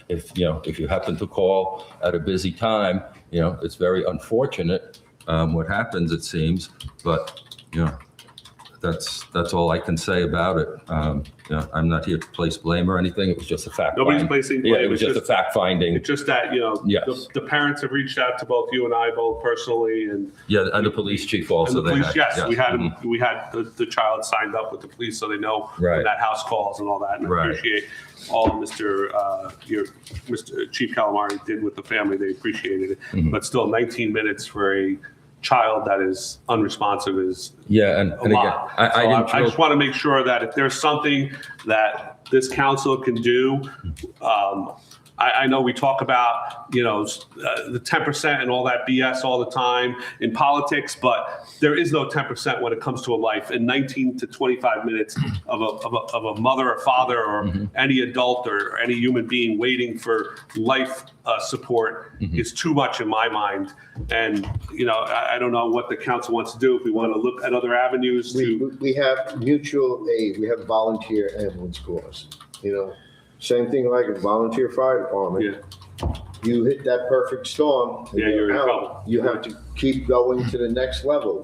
if you happen to call at a busy time, it's very unfortunate what happens, it seems, but that's all I can say about it. I'm not here to place blame or anything. It was just a fact. Nobody's placing blame. Yeah, it was just a fact finding. It's just that, Yes. the parents have reached out to both you and I, both personally, and And the police chief also. and the police. Yes, we had Mhm. we had the child signed up with the police, so they know Right. when that house calls and all that. And I Right. appreciate all Mr. Chief Calamari did with the family. They appreciated it, Mhm. but still, 19 minutes for a child that is unresponsive is And a again, lot. I So didn't. I just want to make sure that if there's something that this council can do, I know we talk about, the 10% and all that BS all the time in politics, but there is no 10% when it comes to a life. In 19 to 25 minutes of a mother or father or any adult or any human being waiting for life support is too much in my mind. And, I don't know what the council wants to do. If we want to look at other avenues to. We have mutual aid, we have volunteer ambulance corps, same thing like a volunteer fire department. Yeah. You hit that perfect storm. and Yeah, you're in out. trouble. You have to keep going to the next level.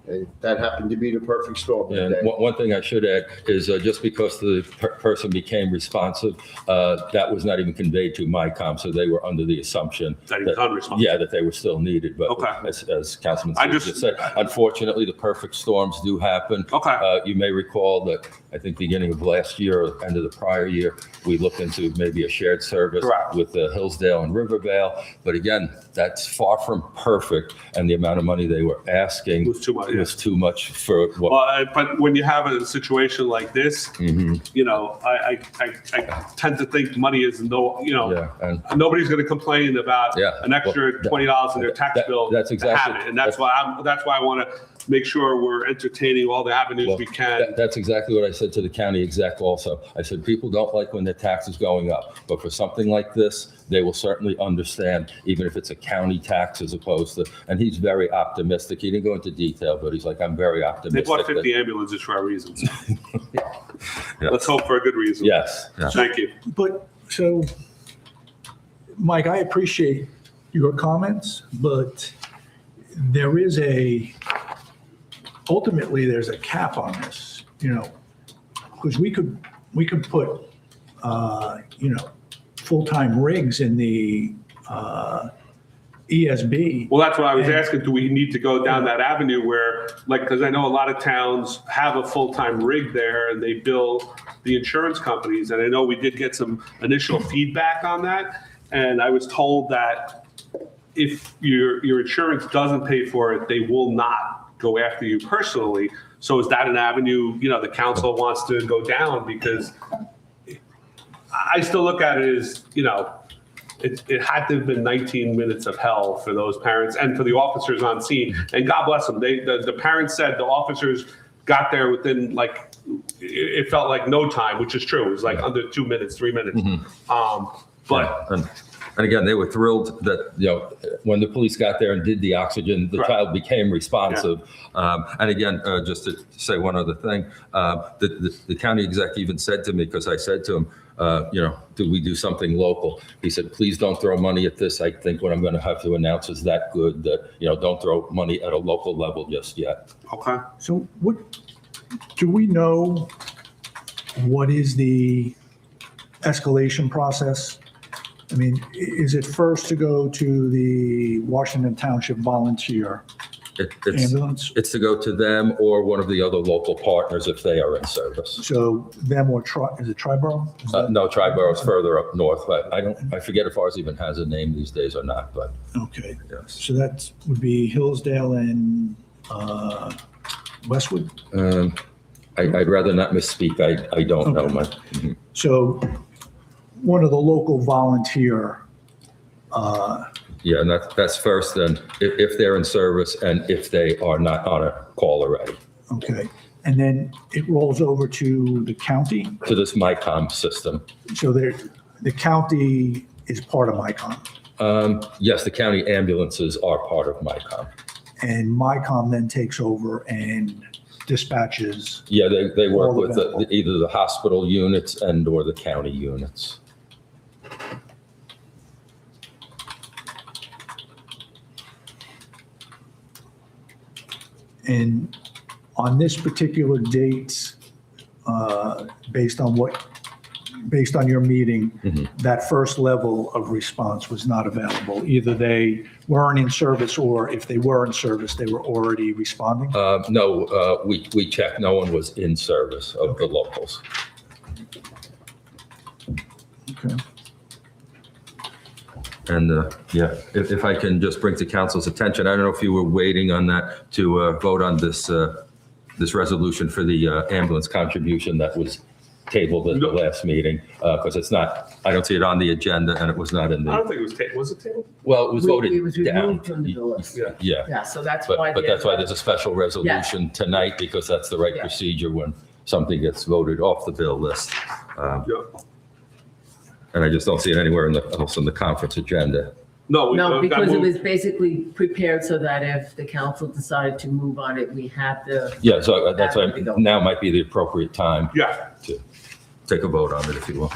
And that happened to be the perfect storm And today. one thing I should add is just because the person became responsive, that was not even conveyed to MyCom, so they were under the assumption That he was unresponsive. Yeah, that they were still needed. But Okay. as Councilman I Steve just said, unfortunately, the perfect storms do happen. Okay. You may recall that I think beginning of last year or end of the prior year, we looked into maybe a shared service Correct. with Hillsdale and Rivervale. But again, that's far from perfect, and the amount of money they were asking It was too much, yeah. was too much for what. Well, but when you have a situation like this, Mhm. I tend to think money is Yeah, and nobody's going to complain about Yeah, an extra well, $20 in their tax bill that's to exactly- have it, and that's why I want to make sure we're entertaining all the avenues Well, we can. That's exactly what I said to the county exec also. I said, people don't like when their tax is going up, but for something like this, they will certainly understand, even if it's a county tax as opposed to, and he's very optimistic. He didn't go into detail, but he's like, I'm very They optimistic. bought 50 that- ambulances for our reasons. Yeah. Let's hope for a good reason. Yes, yeah. Thank you. But, so, Mike, I appreciate your comments, but there is ultimately, there's a cap on this, because we could put, full-time rigs in the ESB. Well, that's what I was asking. Do we need to go down that avenue where, like, because I know a lot of towns have a full-time rig there and they bill the insurance companies. And I know we did get some initial feedback on that. And I was told that if your insurance doesn't pay for it, they will not go after you personally. So is that an avenue, the council wants to go down? Because I still look at it as, it had to have been 19 minutes of hell for those parents and for the officers on scene. And God bless them. The parents said the officers got there within it felt like no time, which is true. It was like under 2 minutes, 3 minutes. But And again, they were thrilled that, when the police got there and did the oxygen, the Right. child became responsive. And again, just to say one other thing, the county exec even said to me, because I said to him, do we do something local? He said, please don't throw money at this. I think what I'm going to have to announce is that good that, don't throw money at a local level just yet. okay. So do we know what is the escalation process? I mean, is it first to go to the Washington Township Volunteer Ambulance? It's to go to them or one of the other local partners if they are in service. So them or is it Triborough? Is that- No, Triborough is further up north, but I forget if ours even has a name these days or not, but Okay, yes. so that would be Hillsdale and Westwood? I'd rather not misspeak. I don't know, Mike. So one of the local volunteer, Yeah, and that's first then, if they're in service and if they are not on a call already. okay. And then it rolls over to the county. To this MyCom system. So the county is part of MyCom. Yes, the county ambulances are part of MyCom. And MyCom then takes over and dispatches. Yeah, they work All of with them. either the hospital units and or the county units. And on this particular date, based on your meeting, that first level of response was not available. Either they weren't in service, or if they were in service, they were already responding. No, we checked. No one was in service of the locals. Okay. And yeah, if I can just bring to council's attention, I don't know if you were waiting on that to vote on this resolution for the ambulance contribution that was tabled at the last meeting, because it's not, I don't see it on the agenda and it was not in I don't the, think it was it tabled? well, it was voted It was down. removed from the list. Yeah, Yeah, so that's why. but that's why there's a special resolution tonight, because that's the right Yeah. procedure when something gets voted off the bill list. Yeah. And I just don't see it anywhere else in the conference agenda. No, No, we got because it moved. was basically prepared so that if the council decided to move on it, we had the. Yeah, so that's why There we go. now might be the appropriate time Yeah. to take a vote on it, if you will.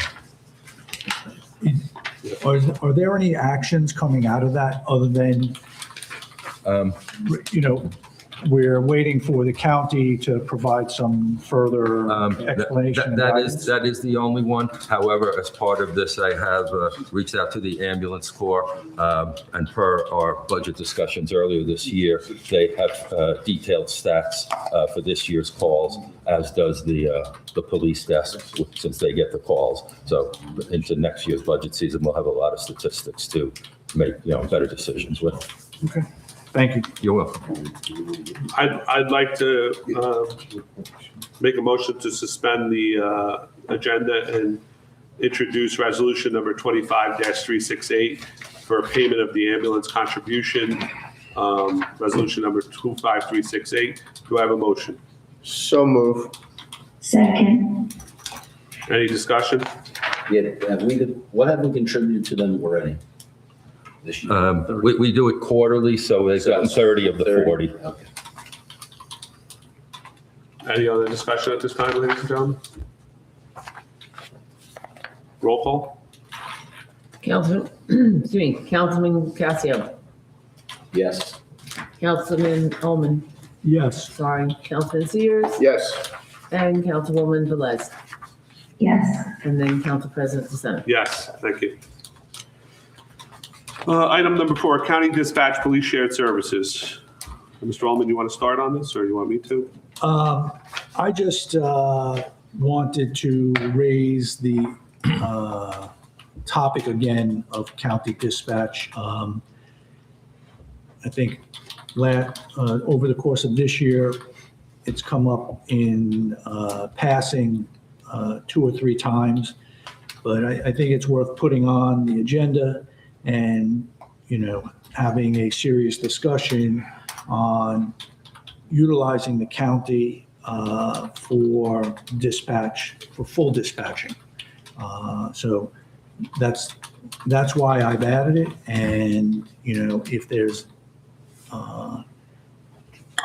Are there any actions coming out of that other than, we're waiting for the county to provide some further explanation? and guidance? That is the only one. However, as part of this, I have reached out to the ambulance corps, and per our budget discussions earlier this year, they have detailed stats for this year's calls, as does the police desk, since they get the calls. So into next year's budget season, we'll have a lot of statistics to make, better decisions with. Okay, thank you. You're welcome. I'd like to make a motion to suspend the agenda and introduce resolution number 25-368 for payment of the ambulance contribution resolution number 25368. Do I have a motion? So move. Second. Any discussion? Yeah, what have we contributed to them already this year? We do it quarterly, so they've gotten 30 of the 40. Okay. Any other discussion at this time, ladies and gentlemen? Roll call? Councilman, excuse me, Councilman Casio, Yes. Councilman Ullman, Yes. sorry, Councilman Sears, Yes. and Councilwoman Velez, Yes. and then Council President DeSena. Yes, thank you. Item number 4, County Dispatch Police Shared Services. Mr. Ullman, you want to start on this, or you want me to? I just wanted to raise the topic again of county dispatch. I think over the course of this year, it's come up in passing 2 or 3 times, but I think it's worth putting on the agenda and, having a serious discussion on utilizing the county for dispatch, for full dispatching. So that's why I've added it. And, if there's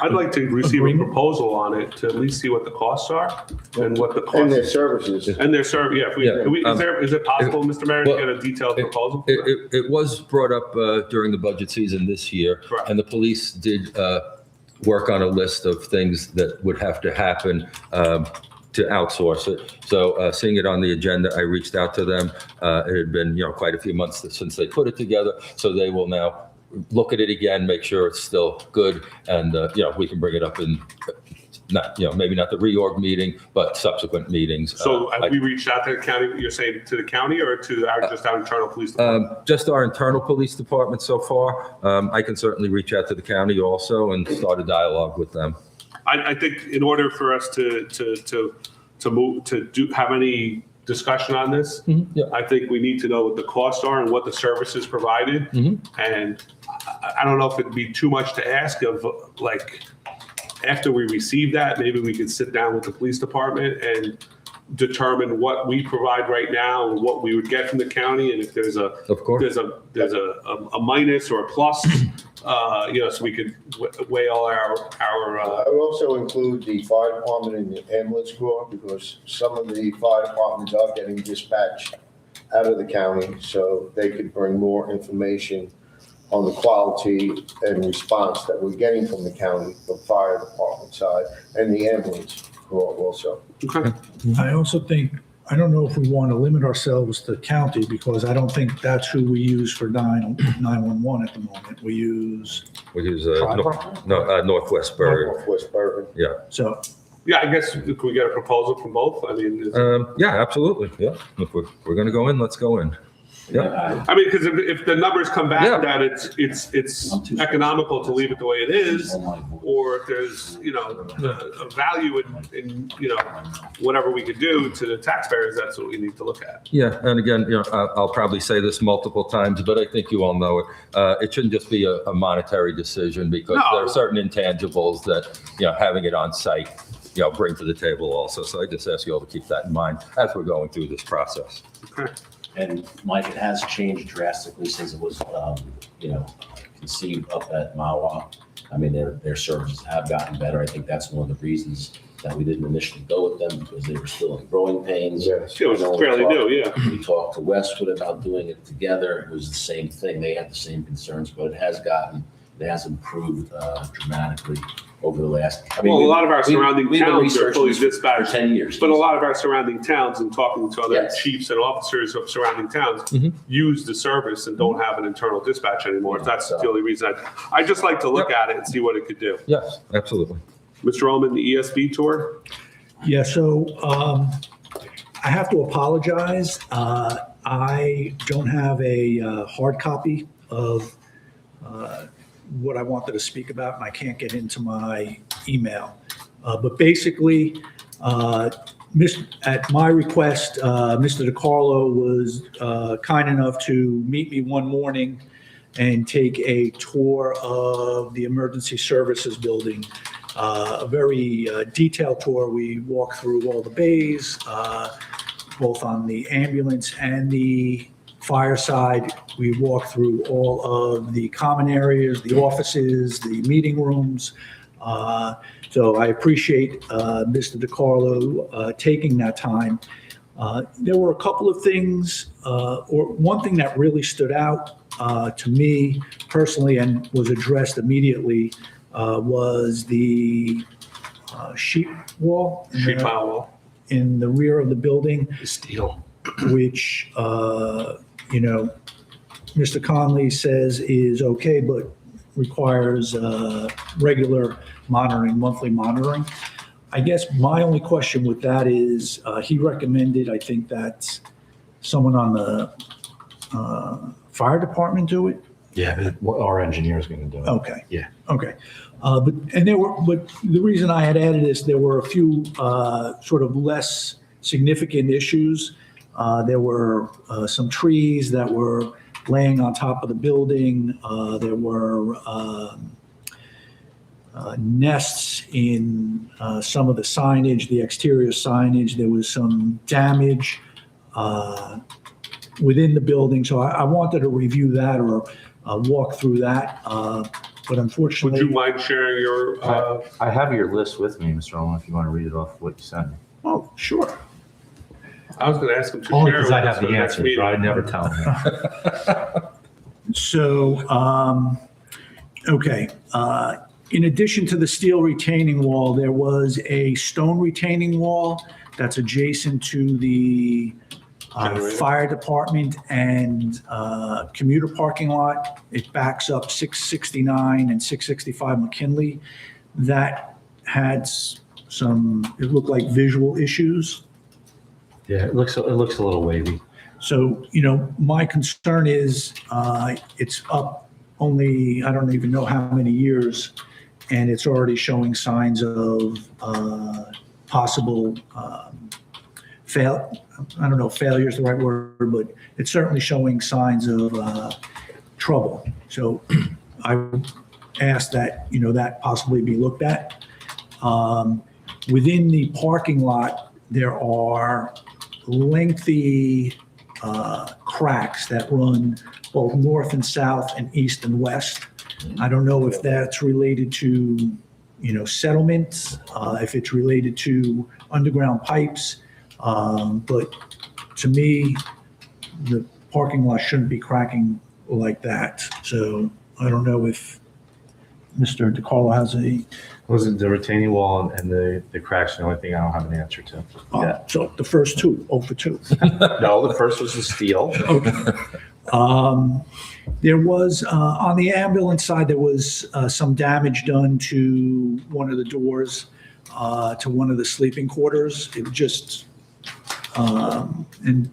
I'd like to receive a Agreement? proposal on it to at least see what the costs are and what the And their costs. services. And their service, yeah. Is it possible, Mr. Mayor, to well, get a detailed proposal? It was brought up during the budget season this year, Correct. and the police did work on a list of things that would have to happen to outsource it. So seeing it on the agenda, I reached out to them. It had been, quite a few months since they put it together, so they will now look at it again, make sure it's still good, and we can bring it up in not, maybe not the reorg meeting, but subsequent meetings. So have we reached out to the county, you're saying to the county or to just our internal police department? Just our internal police department so far. I can certainly reach out to the county also and start a dialogue with them. I think in order for us to have any discussion on this, Yeah. I think we need to know what the costs are and what the services provided. And I don't know if it'd be too much to ask of, like, after we receive that, maybe we could sit down with the police department and determine what we provide right now and what we would get from the county. And if there's a, Of course. there's a minus or a plus, so we could weigh all our I would also include the fire department and the ambulance corps, because some of the fire departments are getting dispatched out of the county, so they could bring more information on the quality and response that we're getting from the county, the fire department side, and the ambulance corps also. okay. I also think, I don't know if we want to limit ourselves to county, because I don't think that's who we use for 911 at the moment. We use, Northwest Bergen. Northwest Bergen. Yeah. so, Yeah, I guess, could we get a proposal from both? I mean, Yeah, absolutely. Yeah. If we're going to go in, let's go in. Yeah. I mean, because if the numbers come back Yeah. that it's economical to leave it the way it is, or if there's, a value in, whatever we could do to the taxpayers, that's what we need to look at. Yeah, and again, I'll probably say this multiple times, but I think you all know it. It shouldn't just be a monetary decision, because No. there are certain intangibles that, having it on site, bring to the table also. So I just ask you all to keep that in mind as we're going through this process. Okay. And Mike, it has changed drastically since it was, conceived up at Mawa. I mean, their services have gotten better. I think that's one of the reasons that we didn't initially go with them, because they were still in growing pains. Yes. It was fairly new, yeah. We talked to Westwood about doing it together. It was the same thing. They had the same concerns, but it has improved dramatically over the last. I mean, Well, a lot of our surrounding we've been towns are fully researching this dispatched. for 10 years. But a lot of our surrounding towns and talking to other Yes. chiefs and officers of surrounding towns use the service and don't have an internal dispatch anymore. That's the only reason I'd just like to look at it and see what it could do. Yes, absolutely. Mr. Ullman, the ESB tour? yeah, so I have to apologize. I don't have a hard copy of what I wanted to speak about, and I can't get into my email. But basically, at my request, Mr. DiCarlo was kind enough to meet me one morning and take a tour of the emergency services building. A very detailed tour. We walked through all the bays, both on the ambulance and the fire side. We walked through all of the common areas, the offices, the meeting rooms. So I appreciate Mr. DiCarlo taking that time. There were a couple of things, or one thing that really stood out to me personally and was addressed immediately was the sheet wall Sheet pile wall. in the rear of the building, Steel. which, Mr. Conley says is okay, but requires regular monitoring, monthly monitoring. I guess my only question with that is, he recommended, I think that someone on the fire department do it? Yeah, but our engineer's going to do it. Okay. Yeah. Okay. But the reason I had added this, there were a few sort of less significant issues. There were some trees that were laying on top of the building. There were nests in some of the signage, the exterior signage. There was some damage within the building. So I wanted to review that or walk through that. But unfortunately. Would you mind sharing your, I have your list with me, Mr. Owen, if you want to read it off what you sent me. Oh, sure. I was going to ask him to Only share. because I with us have for the next answers, meeting. but I never tell them. So, okay. In addition to the steel retaining wall, there was a stone retaining wall that's adjacent to the Generator. fire department and commuter parking lot. It backs up 669 and 665 McKinley. That had some, it looked like visual issues. Yeah, it looks a little wavy. So, my concern is it's up only, I don't even know how many years, and it's already showing signs of possible I don't know if failure is the right word, but it's certainly showing signs of trouble. So I would ask that, that possibly be looked at. Within the parking lot, there are lengthy cracks that run both north and south and east and west. I don't know if that's related to, settlements, if it's related to underground pipes. But to me, the parking lot shouldn't be cracking like that. So I don't know if Mr. DiCarlo has Wasn't the retaining wall and the cracks the only thing I don't have an answer to? Yeah. So the first two, 0 for 2. No, the first was the steel. There was, on the ambulance side, there was some damage done to one of the doors, to one of the sleeping quarters. It just, and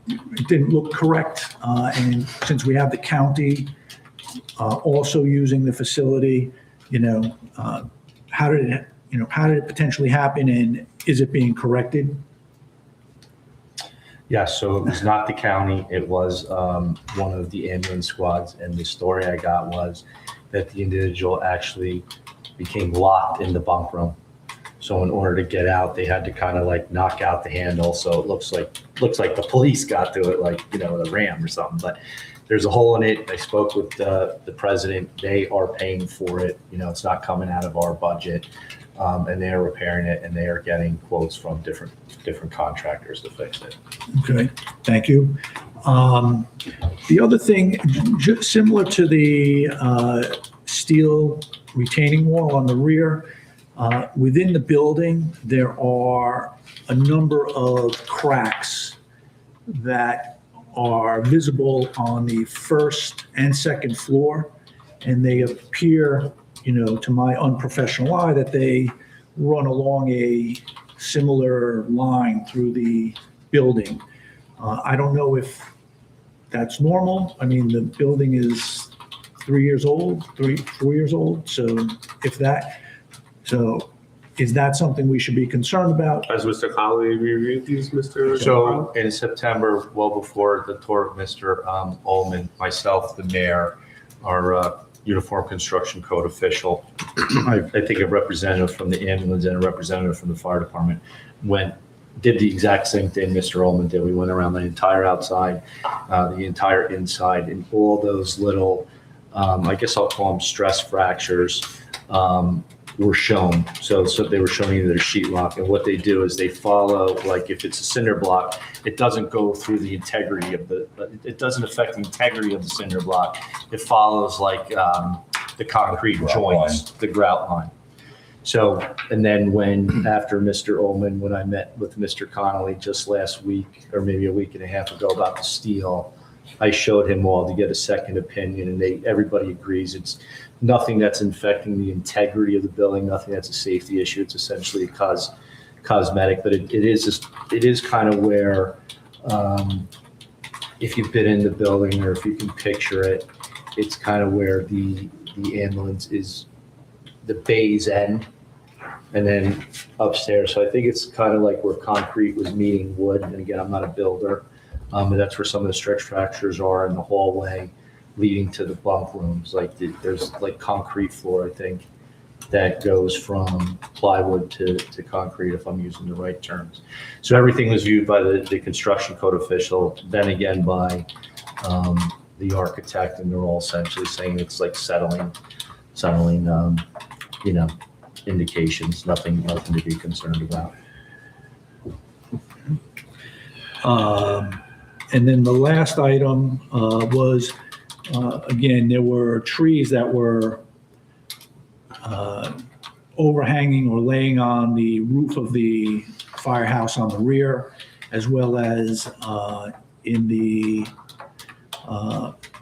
it didn't look correct. And since we have the county also using the facility, how did it potentially happen, and is it being corrected? Yes, so it was not the county, it was one of the ambulance squads, and the story I got was that the individual actually became locked in the bunk room. So in order to get out, they had to kind of like knock out the handle, so it looks like the police got to it, like, a ram or something, but there's a hole in it. I spoke with the president, they are paying for it, it's not coming out of our budget, and they are repairing it, and they are getting quotes from different contractors to fix it. Okay, thank you. The other thing, similar to the steel retaining wall on the rear, within the building, there are a number of cracks that are visible on the first and second floor, and they appear, to my unprofessional eye, that they run along a similar line through the building. I don't know if that's normal. I mean, the building is 4 years old. So is that something we should be concerned about? Has Mr. Conley reviewed these, Mr.? So in September, well before the tour of Mr. Ullman, myself, the mayor, our uniform construction code official, I think a representative from the ambulance and a representative from the fire department did the exact same thing Mr. Ullman did. We went around the entire outside, the entire inside, and all those little, I guess I'll call them stress fractures, were shown. So they were showing you their sheetrock, and what they do is they follow, like if it's a cinder block, it doesn't go through the integrity of it doesn't affect the integrity of the cinder block. It follows like the concrete joints, the grout line. So, and then after Mr. Ullman, when I met with Mr. Connolly just last week, or maybe a week and a half ago about the steel, I showed him all to get a second opinion, and everybody agrees it's nothing that's infecting the integrity of the building, nothing that's a safety issue. It's essentially a cosmetic, but it is kind of where, if you've been in the building or if you can picture it, it's kind of where the ambulance is, the bay's end, and then upstairs. So I think it's kind of like where concrete was meeting wood. And again, I'm not a builder, but that's where some of the stretch fractures are in the hallway leading to the bunk rooms. Like there's like concrete floor, I think, that goes from plywood to concrete, if I'm using the right terms. So everything was viewed by the construction code official, then again by the architect, and they're all essentially saying it's like settling, indications, nothing to be concerned about. And then the last item was, again, there were trees that were overhanging or laying on the roof of the firehouse on the rear, as well as in the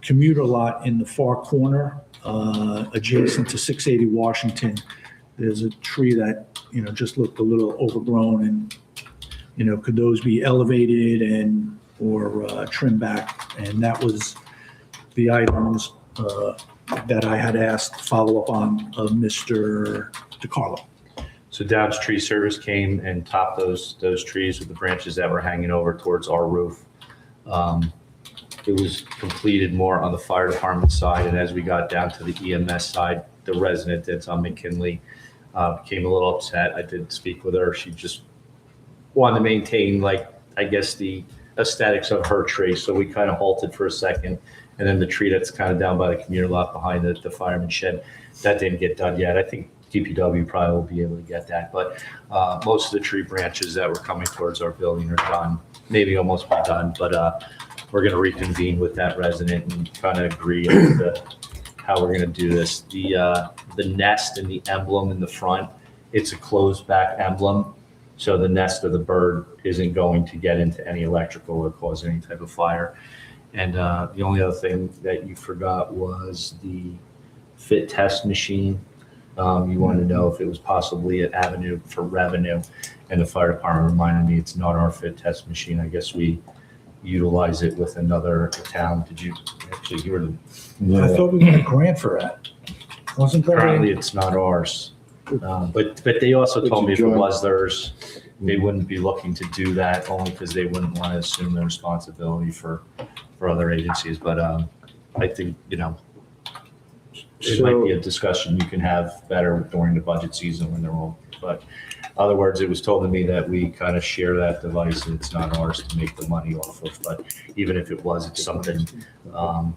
commuter lot in the far corner, adjacent to 680 Washington. There's a tree that, just looked a little overgrown, and, could those be elevated or trimmed back? And that was the items that I had asked follow up on of Mr. DiCarlo. So Downs Tree Service came and topped those trees with the branches that were hanging over towards our roof. It was completed more on the fire department side, and as we got down to the EMS side, the resident that's on McKinley became a little upset. I did speak with her. She just wanted to maintain, the aesthetics of her tree. So we kind of halted for a second. And then the tree that's kind of down by the commuter lot behind the fireman shed, that didn't get done yet. I think DPW probably will be able to get that. But most of the tree branches that were coming towards our building are done, maybe almost be done. But we're going to reconvene with that resident and kind of agree as to how we're going to do this. The nest and the emblem in the front, it's a closed back emblem. So the nest of the bird isn't going to get into any electrical or cause any type of fire. And the only other thing that you forgot was the fit test machine. You wanted to know if it was possibly an avenue for revenue. And the fire department reminded me it's not our fit test machine. I guess we utilize it with another town. Did you actually hear them? I thought we got a grant for that. Wasn't there? Currently, it's not ours. But they also told me if it was theirs, they wouldn't be looking to do that, only because they wouldn't want to assume the responsibility for other agencies. But I think, it might be a discussion you can have better during the budget season when they're all. But in other words, it was told to me that we kind of share that device and it's not ours to make the money off of. But even if it was, it's something, I'm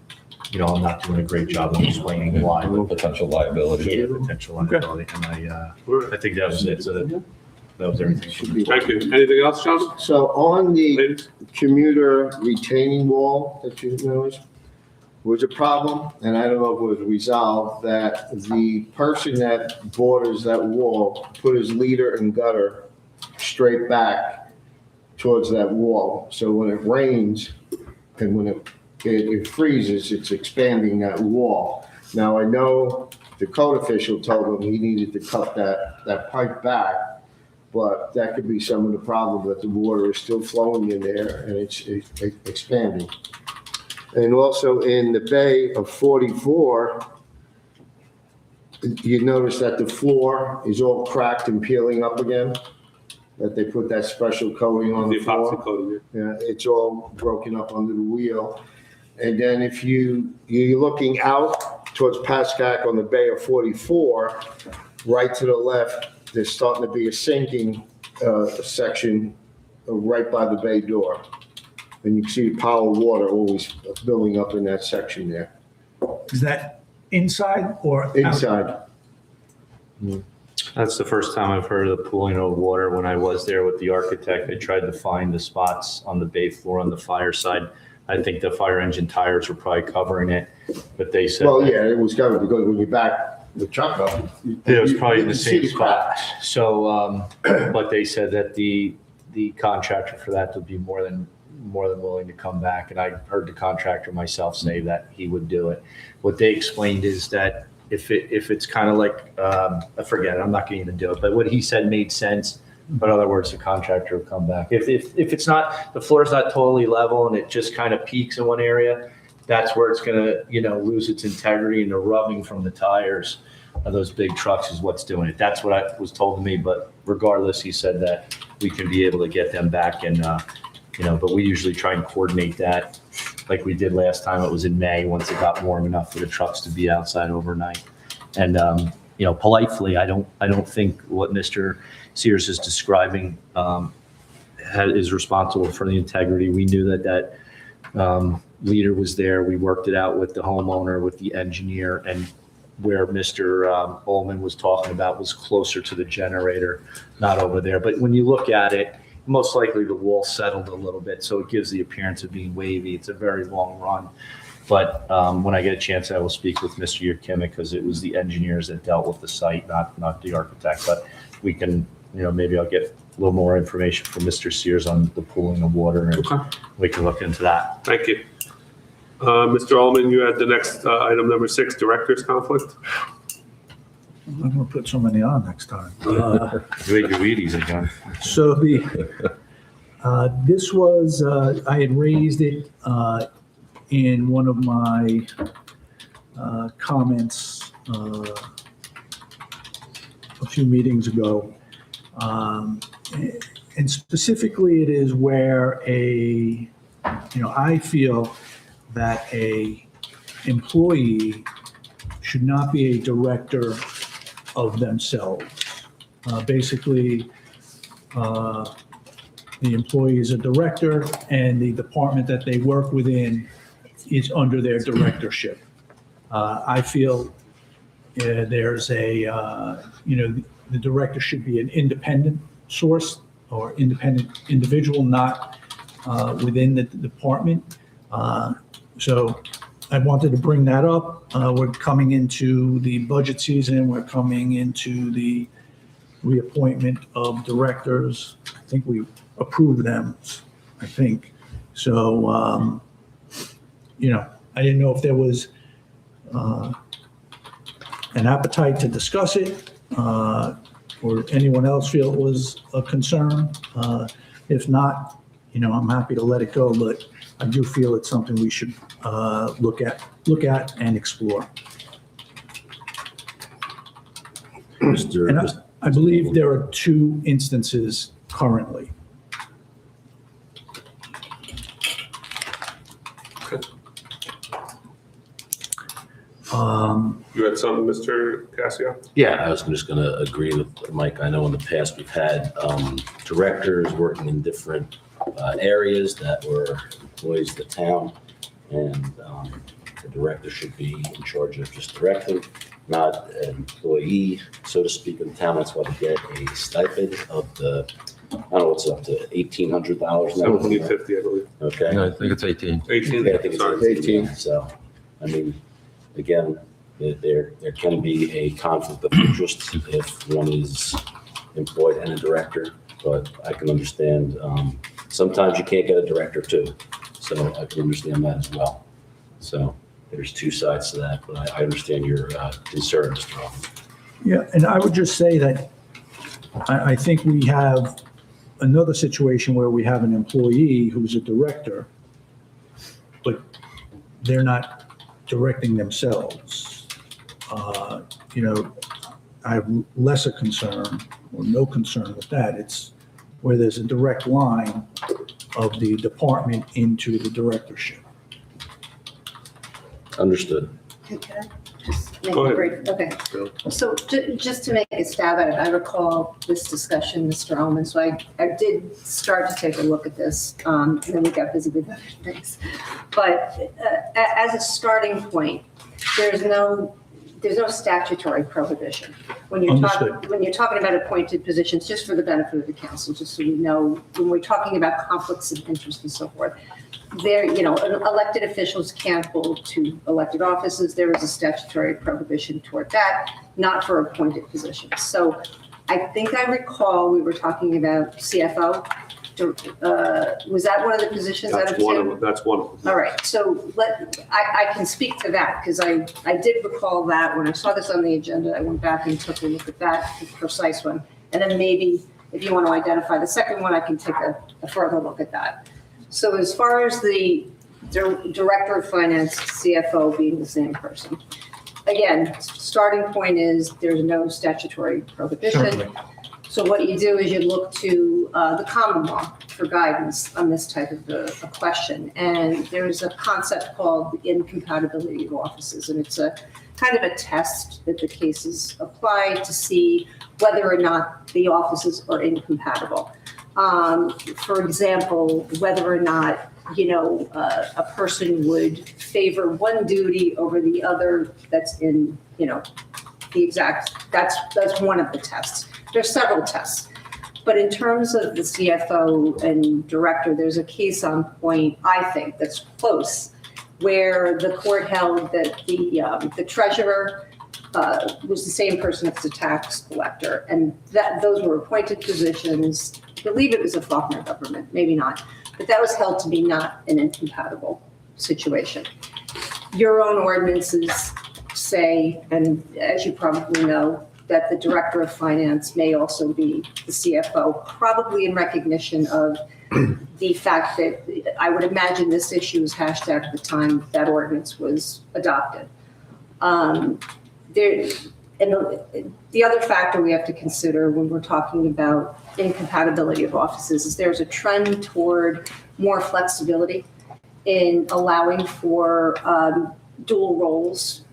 not doing a great job of explaining why. But Potential liability. yeah, potential liability. And I think that was it. So that was everything. Thank you. Anything else, John? So on the Ladies? commuter retaining wall that you noticed was a problem, and I don't know if it was resolved, that the person that borders that wall put his leader and gutter straight back towards that wall. So when it rains and when it freezes, it's expanding that wall. Now, I know the code official told him he needed to cut that pipe back, but that could be some of the problem, that the water is still flowing in there and it's expanding. And also in the bay of 44, you notice that the floor is all cracked and peeling up again, that they put that special coating on the The floor. epoxy coating. Yeah, it's all broken up under the wheel. And then if you're looking out towards Pascack on the Bay of 44, right to the left, there's starting to be a sinking section right by the bay door. And you can see the pile of water always building up in that section there. Is that inside or outside? Inside. That's the first time I've heard of the pooling of water. When I was there with the architect, I tried to find the spots on the bay floor on the fire side. I think the fire engine tires were probably covering it, but they said. Well, yeah, it was covered because when you back the truck up. It was probably in the you see same spot. cracks. So, but they said that the contractor for that would be more than willing to come back. And I heard the contractor myself say that he would do it. What they explained is that if it's kind of like, I forget, I'm not going to even do it, but what he said made sense. But in other words, the contractor will come back. If it's not, the floor is not totally level and it just kind of peaks in one area, that's where it's going to, lose its integrity, and the rubbing from the tires of those big trucks is what's doing it. That's what was told to me. But regardless, he said that we can be able to get them back, and but we usually try and coordinate that like we did last time. It was in May, once it got warm enough for the trucks to be outside overnight. And politely, I don't think what Mr. Sears is describing is responsible for the integrity. We knew that leader was there. We worked it out with the homeowner, with the engineer, and where Mr. Ullman was talking about was closer to the generator, not over there. But when you look at it, most likely the wall settled a little bit, so it gives the appearance of being wavy. It's a very long run. But when I get a chance, I will speak with Mr. Yurkimic, because it was the engineers that dealt with the site, not the architect. But we can, maybe I'll get a little more information from Mr. Sears on the pooling of water, and we can look into that. Thank you. Mr. Ullman, you had the next item, number 6, director's conflict. I'm going to put somebody on next time. You ate your Wheaties again. So this was, I had raised it in one of my comments a few meetings ago. And specifically, it is where I feel that a employee should not be a director of themselves. Basically, the employee is a director, and the department that they work within is under their directorship. I feel there's the director should be an independent source or independent individual, not within the department. So I wanted to bring that up. We're coming into the budget season. We're coming into the reappointment of directors. I think we approved them, I think. So, I didn't know if there was an appetite to discuss it, or anyone else feel it was a concern. If not, I'm happy to let it go, but I do feel it's something we should look at and explore. And I believe there are 2 instances currently. You had something, Mr. Cassio? Yeah, I was just going to agree with Mike. I know in the past we've had directors working in different areas that were employees of the town, and the director should be in charge of just directing, not an employee, so to speak, of the town. That's why they get a stipend of I don't know, what's up to $1,800 now? $1,750, I believe. Okay. No, I think it's 18. 18, Yeah, I think sorry. it's 18. So, again, there can be a conflict of interest if one is employed and a director, but I can understand, sometimes you can't get a director too. So I can understand that as well. So there's 2 sides to that, but I understand your concern, Mr. Hoffman. Yeah, and I would just say that I think we have another situation where we have an employee who's a director, but they're not directing themselves. I have lesser concern or no concern with that. It's where there's a direct line of the department into the directorship. Understood. Can I just make Go it ahead. brief? Okay. Go. So just to make a stab at it, I recall this discussion, Mr. Ullman, so I did start to take a look at this, and then we got busy with other things. But as a starting point, there's no statutory prohibition. When you're talking about appointed positions, just for the benefit of the council, just so we know, when we're talking about conflicts of interest and so forth, there, elected officials can't hold to elected offices. There is a statutory prohibition toward that, not for appointed positions. So I think I recall we were talking about CFO. Was that one of the positions out of That's one two? of them. That's one of them. All right, so I can speak to that because I did recall that when I saw this on the agenda, I went back and took a look at that precise one. And then maybe if you want to identify the second one, I can take a further look at that. So as far as the Director of Finance, CFO being the same person, again, starting point is there's no statutory prohibition. Certainly. So what you do is you look to the common law for guidance on this type of a question. And there's a concept called the incompatibility of offices. And it's a kind of a test that the cases apply to see whether or not the offices are incompatible. For example, whether or not, a person would favor one duty over the other that's in, the exact, that's one of the tests. There's several tests. But in terms of the CFO and director, there's a case on point, I think, that's close, where the court held that the treasurer was the same person as the tax collector, and that those were appointed positions. I believe it was a Faulkner government, maybe not, but that was held to be not an incompatible situation. Your own ordinances say, and as you probably know, that the Director of Finance may also be the CFO, probably in recognition of the fact that I would imagine this issue was hashed out at the time that ordinance was adopted. The other factor we have to consider when we're talking about incompatibility of offices is there's a trend toward more flexibility in allowing for dual roles.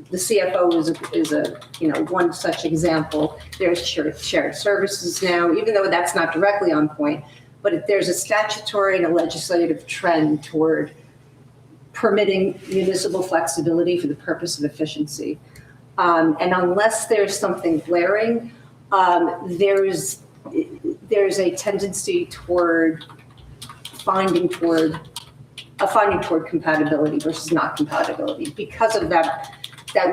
The CFO is a one such example. There's shared services now, even though that's not directly on point, but there's a statutory and a legislative trend toward permitting municipal flexibility for the purpose of efficiency. And unless there's something glaring, there's a tendency toward finding toward compatibility versus not compatibility because of that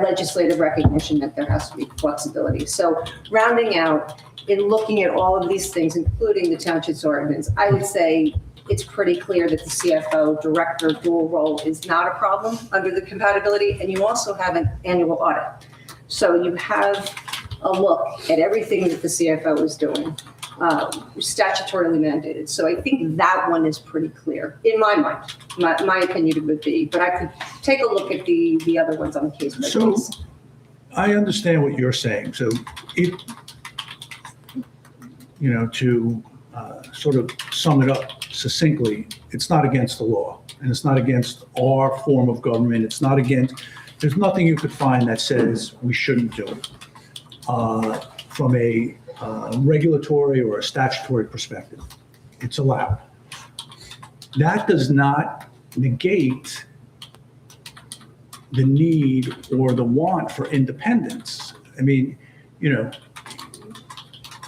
legislative recognition that there has to be flexibility. So rounding out, in looking at all of these things, including the township's ordinance, I would say it's pretty clear that the CFO director dual role is not a problem under the compatibility, and you also have an annual audit. So you have a look at everything that the CFO is doing, statutorily mandated. So I think that one is pretty clear, in my mind. My opinion would be, but I could take a look at the other ones on the case by So case. I understand what you're saying. So it, to sort of sum it up succinctly, it's not against the law, and it's not against our form of government. It's not against, there's nothing you could find that says we shouldn't do it from a regulatory or a statutory perspective. It's allowed. That does not negate the need or the want for independence. I mean,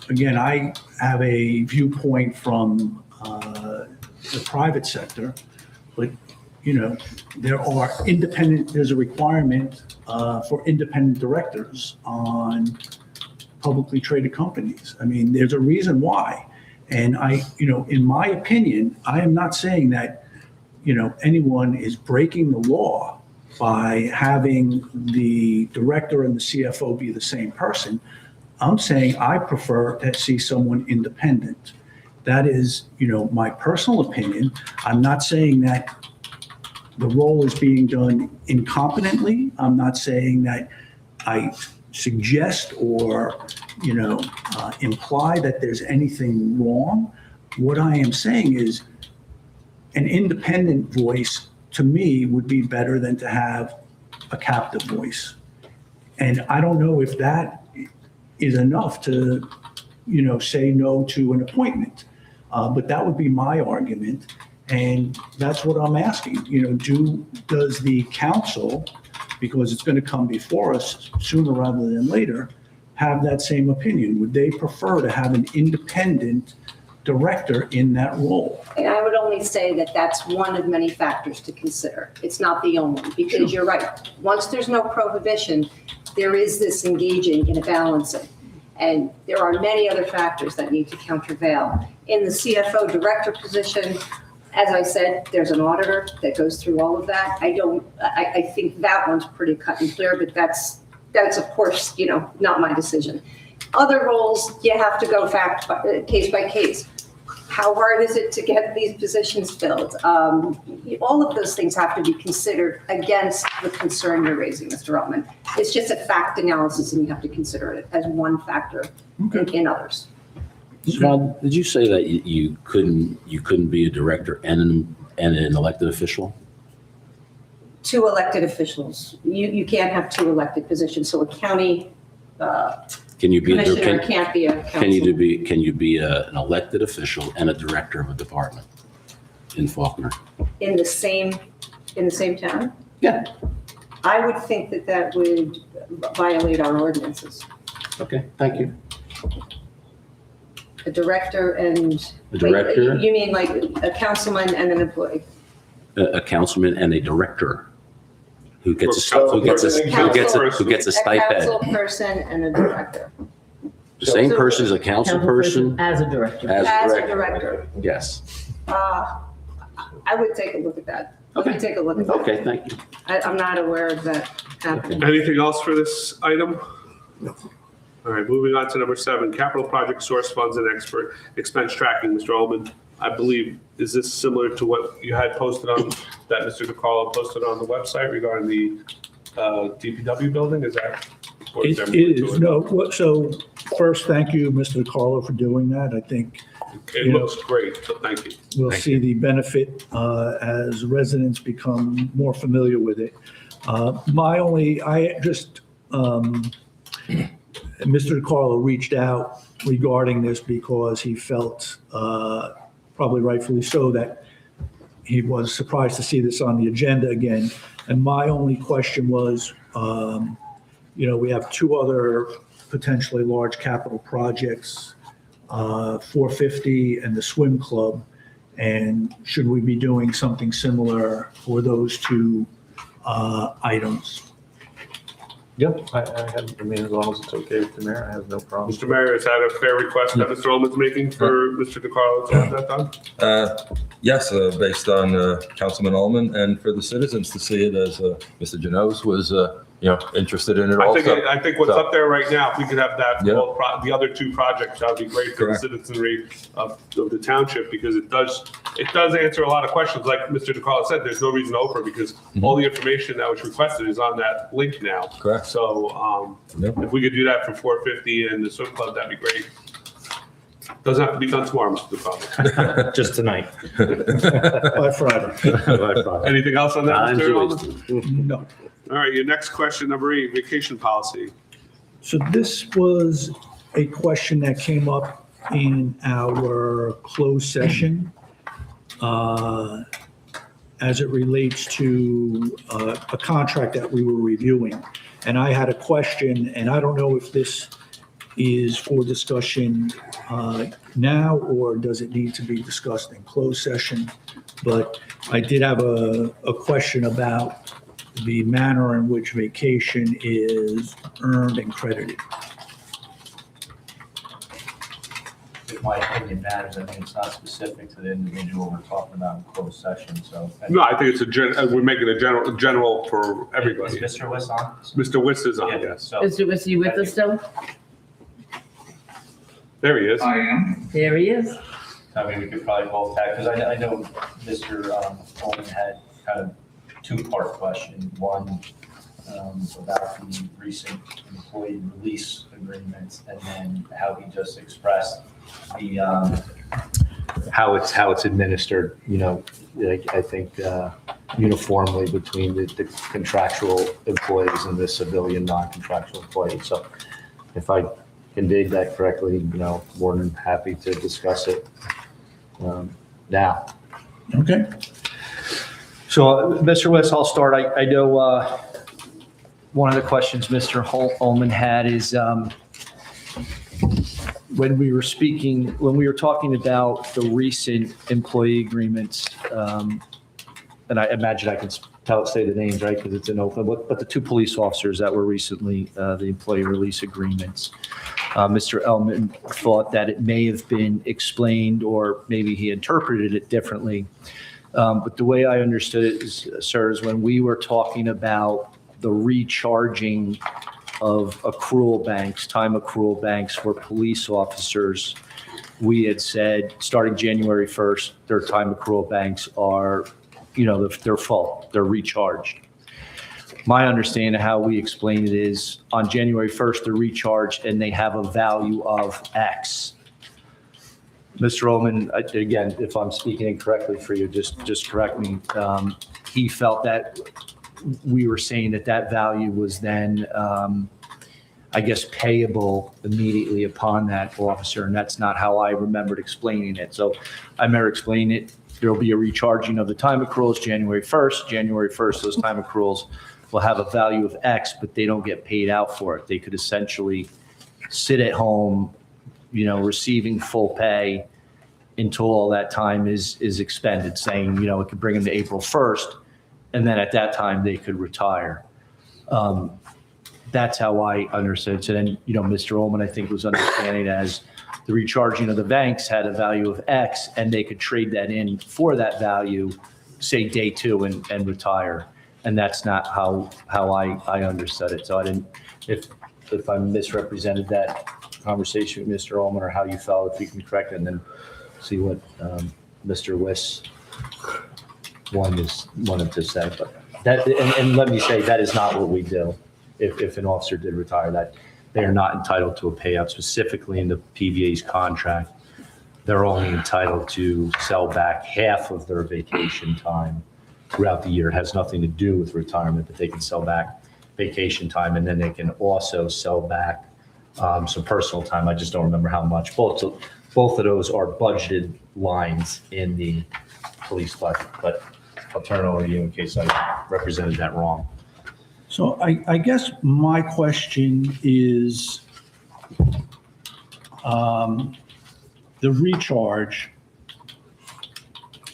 again, I have a viewpoint from the private sector, but there's a requirement for independent directors on publicly traded companies. I mean, there's a reason why. And in my opinion, I am not saying that, anyone is breaking the law by having the director and the CFO be the same person. I'm saying I prefer to see someone independent. That is, my personal opinion. I'm not saying that the role is being done incompetently. I'm not saying that I suggest or, imply that there's anything wrong. What I am saying is an independent voice, to me, would be better than to have a captive voice. And I don't know if that is enough to, say no to an appointment. But that would be my argument. And that's what I'm asking, does the council, because it's going to come before us sooner rather than later, have that same opinion? Would they prefer to have an independent director in that role? And I would only say that that's one of many factors to consider. It's not the only, because you're right. Once there's no prohibition, there is this engaging in a balancing. And there are many other factors that need to countervail. In the CFO director position, as I said, there's an auditor that goes through all of that. I think that one's pretty cut and clear, but that's of course, not my decision. Other roles, you have to go case by case. How hard is it to get these positions filled? All of those things have to be considered against the concern you're raising, Mr. Altman. It's just a fact analysis, and you have to consider it as one factor in others. Ron, did you say that you couldn't be a director and an elected official? 2 elected officials. You can't have 2 elected positions. So a county Can you be commissioner can't be a councilman. Can you be an elected official and a director of a department in Faulkner? In the same town? Yeah. I would think that would violate our ordinances. Okay, thank you. A director and. A director? Wait, you mean like a councilman and an employee? A councilman and a director who gets a Council stipend. Council person and a director. The same person as a council person. As a director. As As a a director. Yes. I would take a look at that. Let me Okay. take a look at that. Okay, thank you. I'm not aware of that happening. Anything else for this item? No. All right, moving on to number 7, capital project source funds and expert expense tracking. Mr. Ullman, I believe, is this similar to what you had posted on, that Mr. DiCarlo posted on the website regarding the DPW building? Is that? or is there more It to is, it? no, so first, thank you, Mr. DiCarlo, for doing that. I think It looks great, so thank you. we'll see the benefit as residents become more familiar with it. Mr. DiCarlo reached out regarding this because he felt, probably rightfully so, that he was surprised to see this on the agenda again. And my only question was, we have 2 other potentially large capital projects, 450 and the swim club. And should we be doing something similar for those 2 items? Yep, I mean, as long as it's okay with the mayor, I have no problem. Mr. Mayor, is that a fair request that Mr. Ullman's making for Mr. DiCarlo to have that done? Yes, based on Councilman Ullman and for the citizens to see it as Mr. Janos was, interested in it also. I think what's So- up there right now, if we could have that, Yeah. the other 2 projects, that would be great for the Correct. citizenry of the township, because it does answer a lot of questions. Like Mr. DiCarlo said, there's no reason to open because all the information that was requested is on that link now. Correct. So Yeah. if we could do that for 450 and the swim club, that'd be great. Doesn't have to be done tomorrow, Mr. DiCarlo. Just tonight. By Friday. Anything else on that, Time's Mr. a Ullman? wasting. No. All right, your next question, number 8, vacation policy. So this was a question that came up in our closed session as it relates to a contract that we were reviewing. And I had a question, and I don't know if this is for discussion now, or does it need to be discussed in closed session? But I did have a question about the manner in which vacation is earned and credited. In my opinion, matters. I mean, it's not specific to the individual we're talking about in closed session, so. No, I think it's we're making a general for everybody. Is Mr. Wiss on? Mr. Wiss is on, Yeah, yes. so. Is he with us still? There he is. There he is. I mean, we could probably both tag, because I know Mr. Coleman had kind of 2-part question. One, about the recent employee release agreement, and then how he just expressed the, How it's administered, like, I think uniformly between the contractual employees and the civilian non-contractual employees. So if I can dig that correctly, more than happy to discuss it now. Okay. So, Mr. West, I'll start. I know one of the questions Mr. Ullman had is when we were talking about the recent employee agreements, and I imagine I can say the names, right, because it's in open, but the two police officers that were recently the employee release agreements. Mr. Ullman thought that it may have been explained, or maybe he interpreted it differently. But the way I understood it is, sir, is when we were talking about the recharging of accrual banks, time accrual banks for police officers, we had said starting January 1st, their time accrual banks are, they're full, they're recharged. My understanding of how we explain it is on January 1st, they're recharged and they have a value of X. Mr. Ullman, again, if I'm speaking incorrectly for you, just correct me. He felt that we were saying that value was then, I guess, payable immediately upon that officer, and that's not how I remembered explaining it. So I remember explaining it. There'll be a recharging of the time accruals January 1st. January 1st, those time accruals will have a value of X, but they don't get paid out for it. They could essentially sit at home, receiving full pay until all that time is expended, saying, it could bring them to April 1st, and then at that time they could retire. That's how I understood it. So then, Mr. Ullman, I think, was understanding as the recharging of the banks had a value of X, and they could trade that in for that value, say day 2 and retire. And that's not how I understood it. So I didn't, if I misrepresented that conversation with Mr. Ullman or how you felt, if you can correct it, and then see what Mr. West wanted to say. But that, and let me say, that is not what we do. If an officer did retire, that they are not entitled to a payout specifically in the PVA's contract. They're only entitled to sell back half of their vacation time throughout the year. It has nothing to do with retirement, but they can sell back vacation time, and then they can also sell back some personal time. I just don't remember how much. Both of those are budgeted lines in the police budget, but I'll turn it over to you in case I represented that wrong. So I guess my question is, the recharge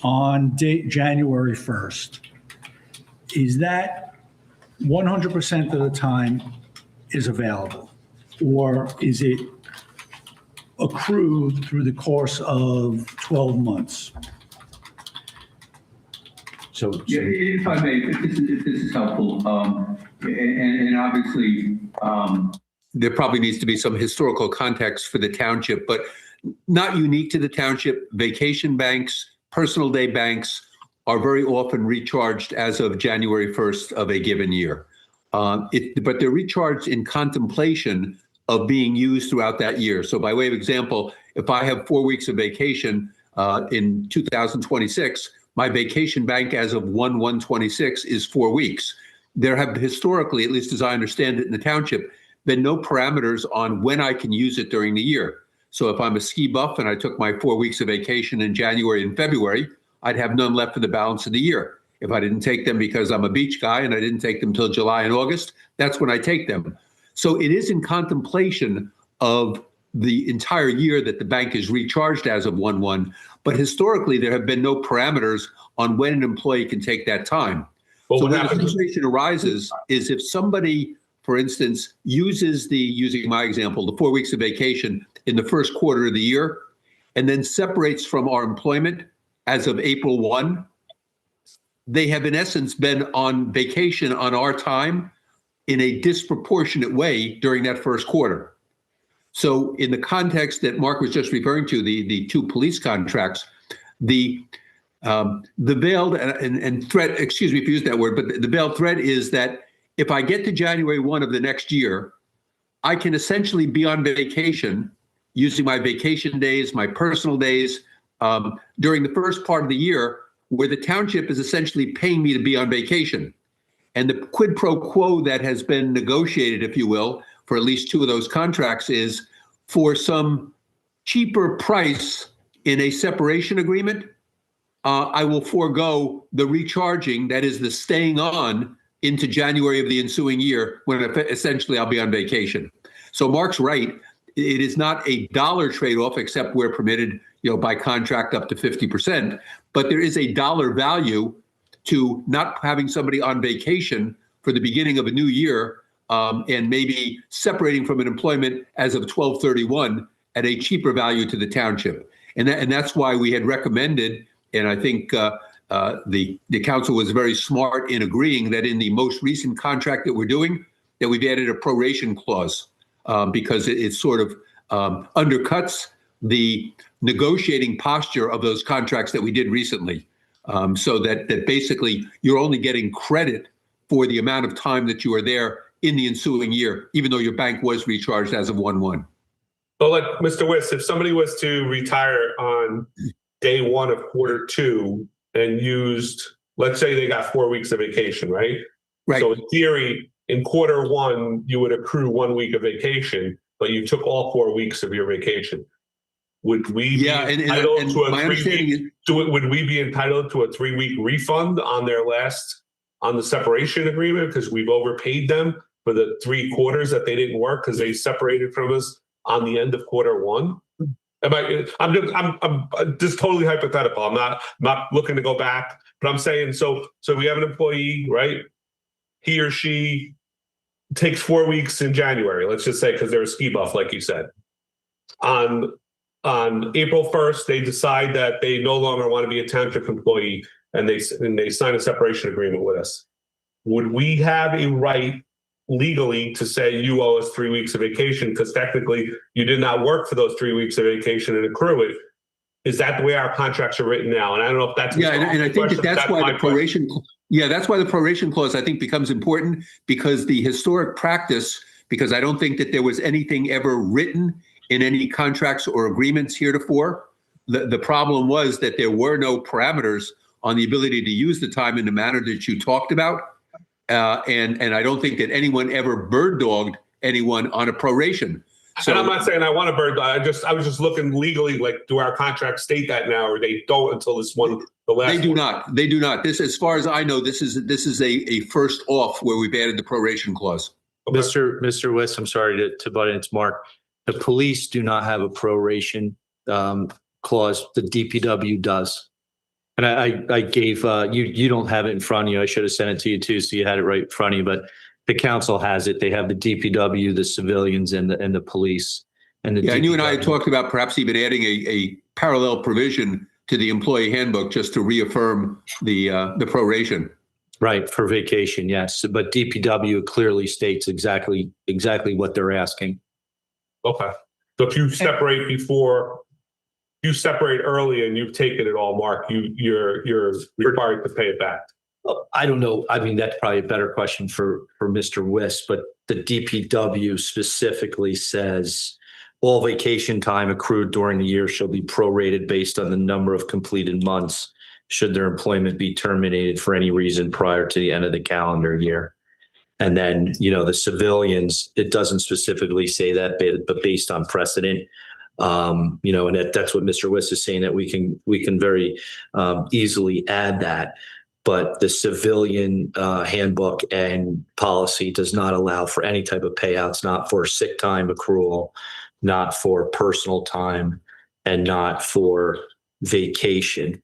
on January 1st, is that 100% of the time is available? Or is it accrued through the course of 12 months? So Yeah, if I may, if this is helpful, and obviously, there probably needs to be some historical context for the township, but not unique to the township. Vacation banks, personal day banks are very often recharged as of January 1st of a given year. But they're recharged in contemplation of being used throughout that year. So by way of example, if I have 4 weeks of vacation in 2026, my vacation bank as of 1/1/26 is 4 weeks. There have historically, at least as I understand it in the township, been no parameters on when I can use it during the year. So if I'm a ski buff and I took my 4 weeks of vacation in January and February, I'd have none left for the balance of the year. If I didn't take them because I'm a beach guy and I didn't take them till July and August, that's when I take them. So it is in contemplation of the entire year that the bank is recharged as of 1/1. But historically, there have been no parameters on when an employee can take that time. So when the situation arises is if somebody, for instance, using my example, the 4 weeks of vacation in the first quarter of the year, and then separates from our employment as of April 1, they have in essence been on vacation on our time in a disproportionate way during that first quarter. So in the context that Mark was just referring to, the two police contracts, the veiled and threat, excuse me if you use that word, but the veiled threat is that if I get to January 1 of the next year, I can essentially be on vacation using my vacation days, my personal days, during the first part of the year where the township is essentially paying me to be on vacation. And the quid pro quo that has been negotiated, if you will, for at least 2 of those contracts is for some cheaper price in a separation agreement, I will forego the recharging, that is the staying on into January of the ensuing year when essentially I'll be on vacation. So Mark's right. It is not a dollar trade-off, except we're permitted, by contract up to 50%, but there is a dollar value to not having somebody on vacation for the beginning of a new year, and maybe separating from an employment as of 12/31 at a cheaper value to the township. And that's why we had recommended, and I think the council was very smart in agreeing that in the most recent contract that we're doing, that we've added a proration clause, because it sort of undercuts the negotiating posture of those contracts that we did recently. So that basically you're only getting credit for the amount of time that you are there in the ensuing year, even though your bank was recharged as of 1/1. So like Mr. Wiss, if somebody was to retire on day 1 of quarter 2 and used, let's say they got 4 weeks of vacation, right? Right. So in theory, in quarter 1, you would accrue 1 week of vacation, but you took all 4 weeks of your vacation. Would we be entitled to a my understanding would we be entitled to a 3-week refund on on the separation agreement because we've overpaid them for the 3 quarters that they didn't work because they separated from us on the end of quarter 1? I'm just totally hypothetical. I'm not looking to go back, but I'm saying so we have an employee, right? He or she takes 4 weeks in January, let's just say, because they're a ski buff, like you said. On April 1st, they decide that they no longer want to be a township employee, and they sign a separation agreement with us. Would we have a right legally to say you owe us 3 weeks of vacation because technically you did not work for those 3 weeks of vacation and accrue it? Is that the way our contracts are written now? And I don't know if that's and I think that's why the proration. Yeah, that's why the proration clause, I think, becomes important, because the historic practice, because I don't think that there was anything ever written in any contracts or agreements heretofore. The problem was that there were no parameters on the ability to use the time in the manner that you talked about. And I don't think that anyone ever bird dogged anyone on a proration. So, and I'm not saying I want a bird dog. I was just looking legally, like, do our contracts state that now, or they don't until this one, the last? They do not. They do not. This, as far as I know, this is a first off where we've added the proration clause. Okay. Mr. Wiss, I'm sorry to butt in. It's Mark. The police do not have a proration clause. The DPW does. And I gave you don't have it in front of you. I should have sent it to you too, so you had it right in front of you. But the council has it. They have the DPW, the civilians, and the police. And the and you and I had talked about perhaps even adding a parallel provision to the employee handbook just to reaffirm the proration. Right, for vacation, yes. But DPW clearly states exactly what they're asking. Okay. So if you separate early and you've taken it all, Mark, you're required to pay it back. I don't know. I mean, that's probably a better question for Mr. Wiss, but the DPW specifically says all vacation time accrued during the year shall be prorated based on the number of completed months should their employment be terminated for any reason prior to the end of the calendar year. And then, the civilians, it doesn't specifically say that, but based on precedent, and that's what Mr. Wiss is saying, that we can very easily add that. But the civilian handbook and policy does not allow for any type of payouts, not for sick time accrual, not for personal time, and not for vacation.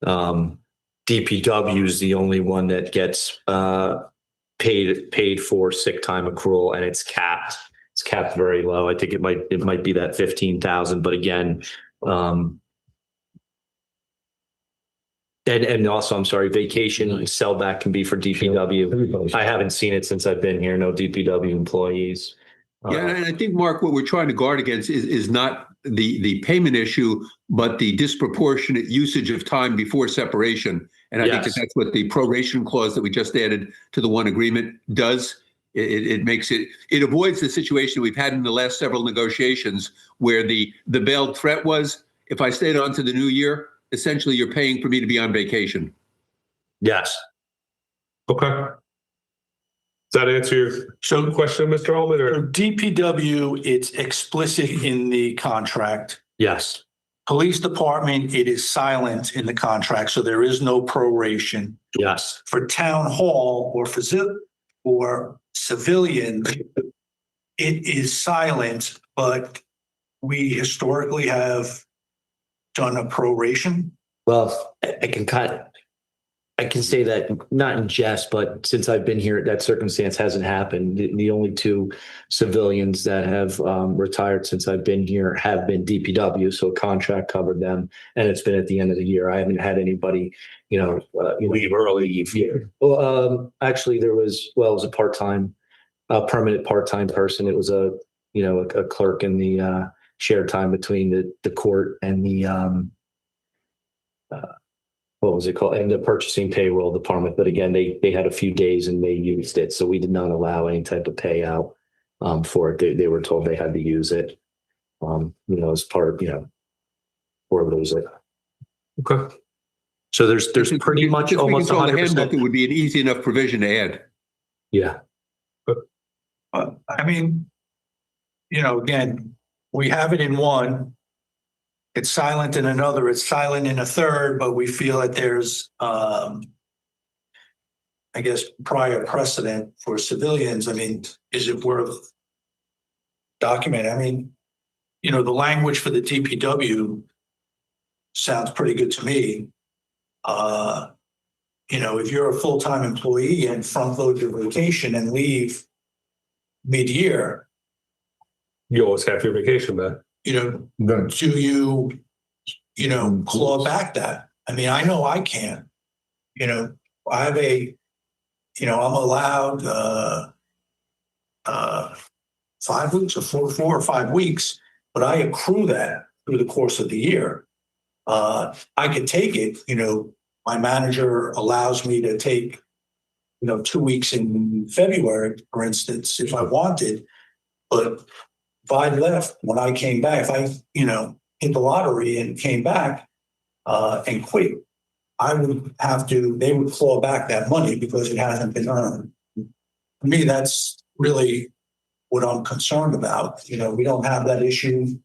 DPW is the only one that gets paid for sick time accrual, and it's capped. It's capped very low. I think it might be that 15,000, but again, and also, I'm sorry, vacation sellback can be for DPW. I haven't seen it since I've been here. No DPW employees. Yeah, and I think, Mark, what we're trying to guard against is not the payment issue, but the disproportionate usage of time before separation. And I think that's what the proration clause that we just added to the one agreement does. It makes it avoids the situation we've had in the last several negotiations where the veiled threat was, if I stayed on to the new year, essentially you're paying for me to be on vacation. Yes. Okay. Does that answer your question, Mr. Holman, So or? DPW, it's explicit in the contract. Yes. Police department, it is silent in the contract, so there is no proration. Yes. For town hall or for civilians, it is silent, but we historically have done a proration. Well, I can say that not in jest, but since I've been here, that circumstance hasn't happened. The only two civilians that have retired since I've been here have been DPW, so contract covered them, and it's been at the end of the year. I haven't had anybody, leave early. Yeah. Well, actually, it was a permanent part-time person. It was a clerk in the shared time between the court and the what was it called? And the purchasing payroll department. But again, they had a few days and they used it. So we did not allow any type of payout for it. They were told they had to use it, as part of, or lose it. Okay. So there's pretty much Just almost because it's on the handbook, 100%. it would be an easy enough provision to add. Yeah. I mean, again, we have it in one. It's silent in another, it's silent in a third, but we feel that there's, I guess, prior precedent for civilians. I mean, is it worth documenting? I mean, the language for the DPW sounds pretty good to me. If you're a full-time employee and front load your vacation and leave mid-year, You always have your vacation back. do you, claw back that? I mean, I know I can. I have I'm allowed 5 weeks or 4 or 5 weeks, but I accrue that through the course of the year. I could take it, my manager allows me to take, 2 weeks in February, for instance, if I wanted, but if I left when I came back, if I, hit the lottery and came back and quit, they would claw back that money because it hasn't been earned. For me, that's really what I'm concerned about. We don't have that issue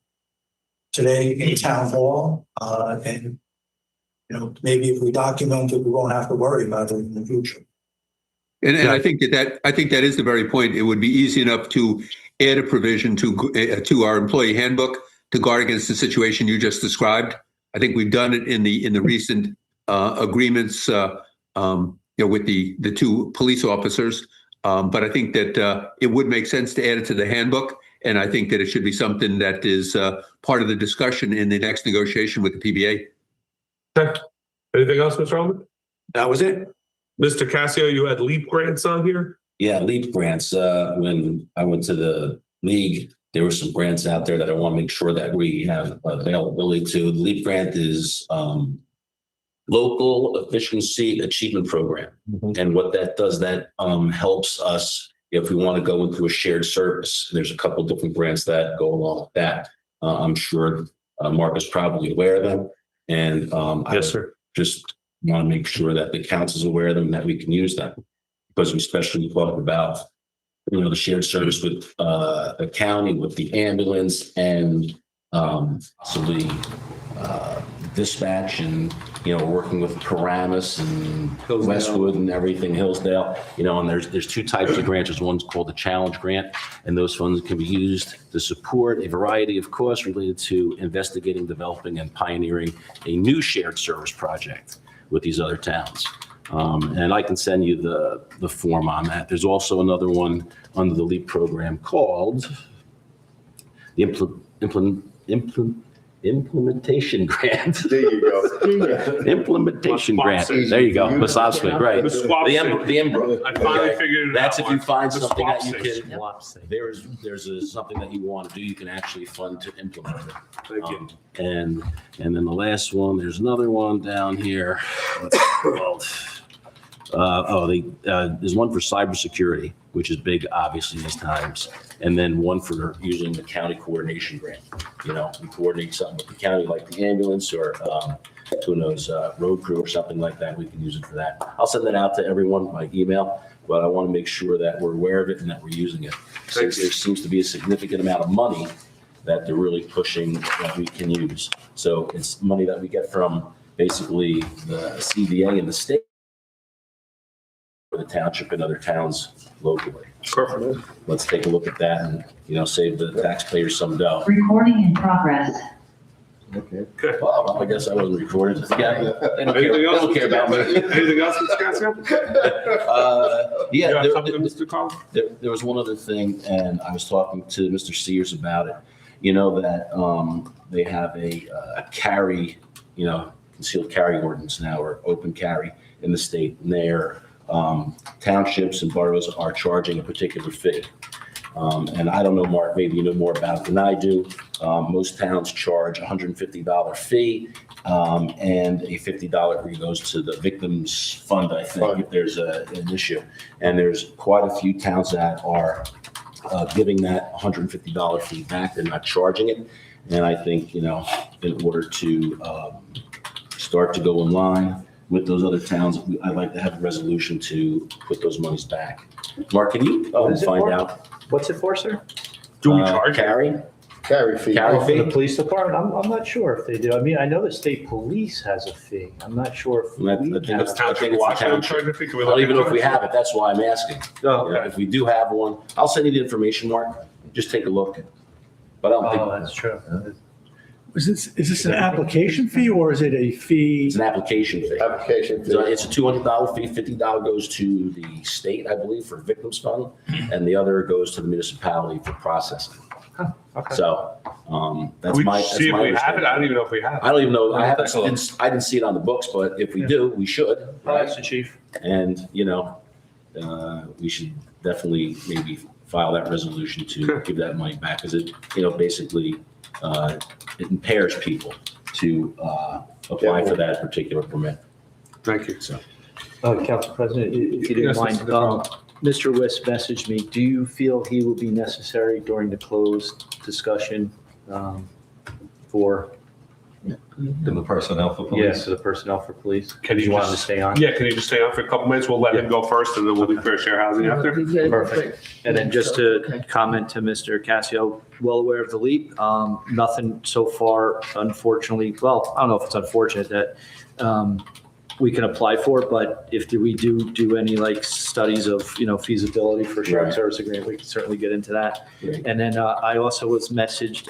today in town hall. And, maybe if we document it, we won't have to worry about it in the future. And I think that is the very point. It would be easy enough to add a provision to our employee handbook to guard against the situation you just described. I think we've done it in the recent agreements, with the two police officers. But I think that it would make sense to add it to the handbook, and I think that it should be something that is part of the discussion in the next negotiation with the PBA. Okay. Anything else, Mr. Holman? That was it. Mr. Cassio, you had LEAP grants on here? Yeah, LEAP grants. When I went to the league, there were some grants out there that I want to make sure that we have availability to. The LEAP grant is Local Efficiency Achievement Program. Mm-hmm. And what that does, that helps us if we want to go into a shared service. There's a couple of different grants that go along with that. I'm sure Mark is probably aware of them. And Yes, sir. Just want to make sure that the council is aware of them and that we can use them. Because we especially talk about, the shared service with the county, with the ambulance and so the dispatch and, working with Paramus and Hillsdale. Westwood and everything, Hillsdale, and there's two types of grants. There's one's called the Challenge Grant, and those funds can be used to support a variety of costs related to investigating, developing, and pioneering a new shared service project with these other towns. And I can send you the form on that. There's also another one under the LEAP program called the Implementation Grant. There you go. Implementation Grant. There you go. Masopsky, right. The swap The thing. IMBRA. I finally figured it That's out. if you find The something that you swap can, there's something that you want to do, you can actually fund to implement it. Thank you. And then the last one, there's another one down here. What's it called? There's one for cybersecurity, which is big, obviously, these times. And then one for using the county coordination grant. You know, we coordinate something with the county, like the ambulance or, who knows, road crew or something like that. We can use it for that. I'll send that out to everyone by email, but I want to make sure that we're aware of it and that we're using it. Since there seems to be a significant amount of money that they're really pushing that we can use. So it's money that we get from basically the CVA and the state, for the township and other towns locally. Perfect. Let's take a look at that and, you know, save the taxpayers some dough. Recording in progress. Okay. Good. Well, I guess I wasn't recorded. Yeah, they don't care, Anything they else? don't care about me. Anything else, Mr. Gasko? Yeah, You have there- something, Mr. Collins? There was one other thing, and I was talking to Mr. Sears about it. You know that they have a carry, you know, concealed carry ordinance now, or open carry in the state. And their townships and boroughs are charging a particular fee. And I don't know, Mark, maybe you know more about it than I do. Most towns charge a $150 fee, and a $50 fee goes to the victims fund, I think, if there's an issue. And there's quite a few towns that are giving that $150 fee back. They're not charging it. And I think, you know, in order to start to go in line with those other towns, I'd like to have a resolution to put those monies back. Mark, can you is it find for? out? What's it for, sir? Do we charge? Carry? Carry fee. Carry For fee? the police department? I'm not sure if they do. I mean, I know the state police has a fee. I'm not sure if I we think have. Does it's- Township of the Washington township. charge a fee? Can we I look don't even know into if we it? have it. That's why I'm asking. Oh, You know, okay. if we do have one, I'll send you the information, Mark. Just take a look. But I don't Oh, think that's true. Is this an application fee or is it a fee? it's an application fee. Application fee. So it's a $200 fee. $50 goes to the state, I believe, for victims fund, and the other goes to the municipality for processing. Okay. So that's We my. see if we have it. I don't even know if we have it. I don't even know. I Take a look. I didn't see it on the books, but if we do, we should. I'll ask the chief. And, you know, we should definitely maybe file that resolution to give that money back, because it, you know, basically, it impairs people to apply for that particular permit. Thank you. So, Council President, if you didn't Yes, mind, Mr. Defoe. Mr. Wiss messaged me. Do you feel he will be necessary during the closed discussion for, The personnel for yes, police. the personnel for police? Can Did you you want him to just- stay on? Yeah, can you just stay on for a couple minutes? We'll let him go first, and then we'll do fair share housing after. Perfect. And then just to Okay. comment to Mr. Cassio, well aware of the leap. Nothing so far, unfortunately, well, I don't know if it's unfortunate that we can apply for it, but if we do any like studies of, you know, feasibility for shared Right. service agreement, we can certainly get into that. Right. And then I also was messaged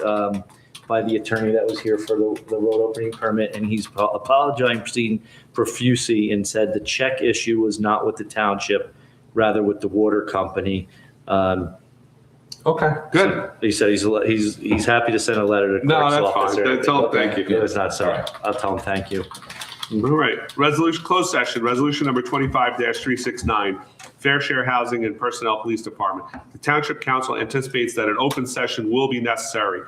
by the attorney that was here for the road opening permit, and he's apologizing profusely and said the check issue was not with the township, rather with the water company. Okay, good. He said he's happy to send a letter to the No, clerk's that's office. fine. Tell him thank you. It's not so. I'll tell him thank you. All right, resolution, closed session, resolution number 25-369, Fair Share Housing and Personnel Police Department. The Township Council anticipates that an open session will be necessary.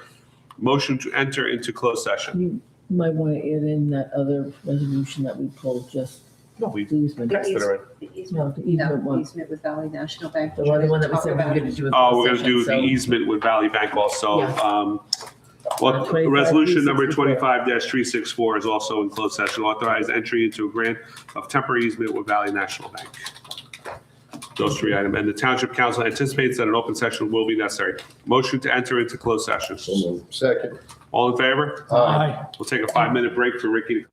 Motion to enter into closed session. You might want to add in that other resolution that we pulled, just No, we the easement. passed it already. The No, easement, the easement one. easement with Valley National Bank. The other one that we said we were going to do. in Oh, we're closed gonna do session, the so- easement with Valley Bank also. Yeah. Well, 25, resolution number 364. 25-364 is also in closed session. Authorize entry into a grant of temporary easement with Valley National Bank. Those three items. And the Township Council anticipates that an open session will be necessary. Motion to enter into closed session. so moved. Second. All in favor? Aye. We'll take a 5-minute break for Ricky to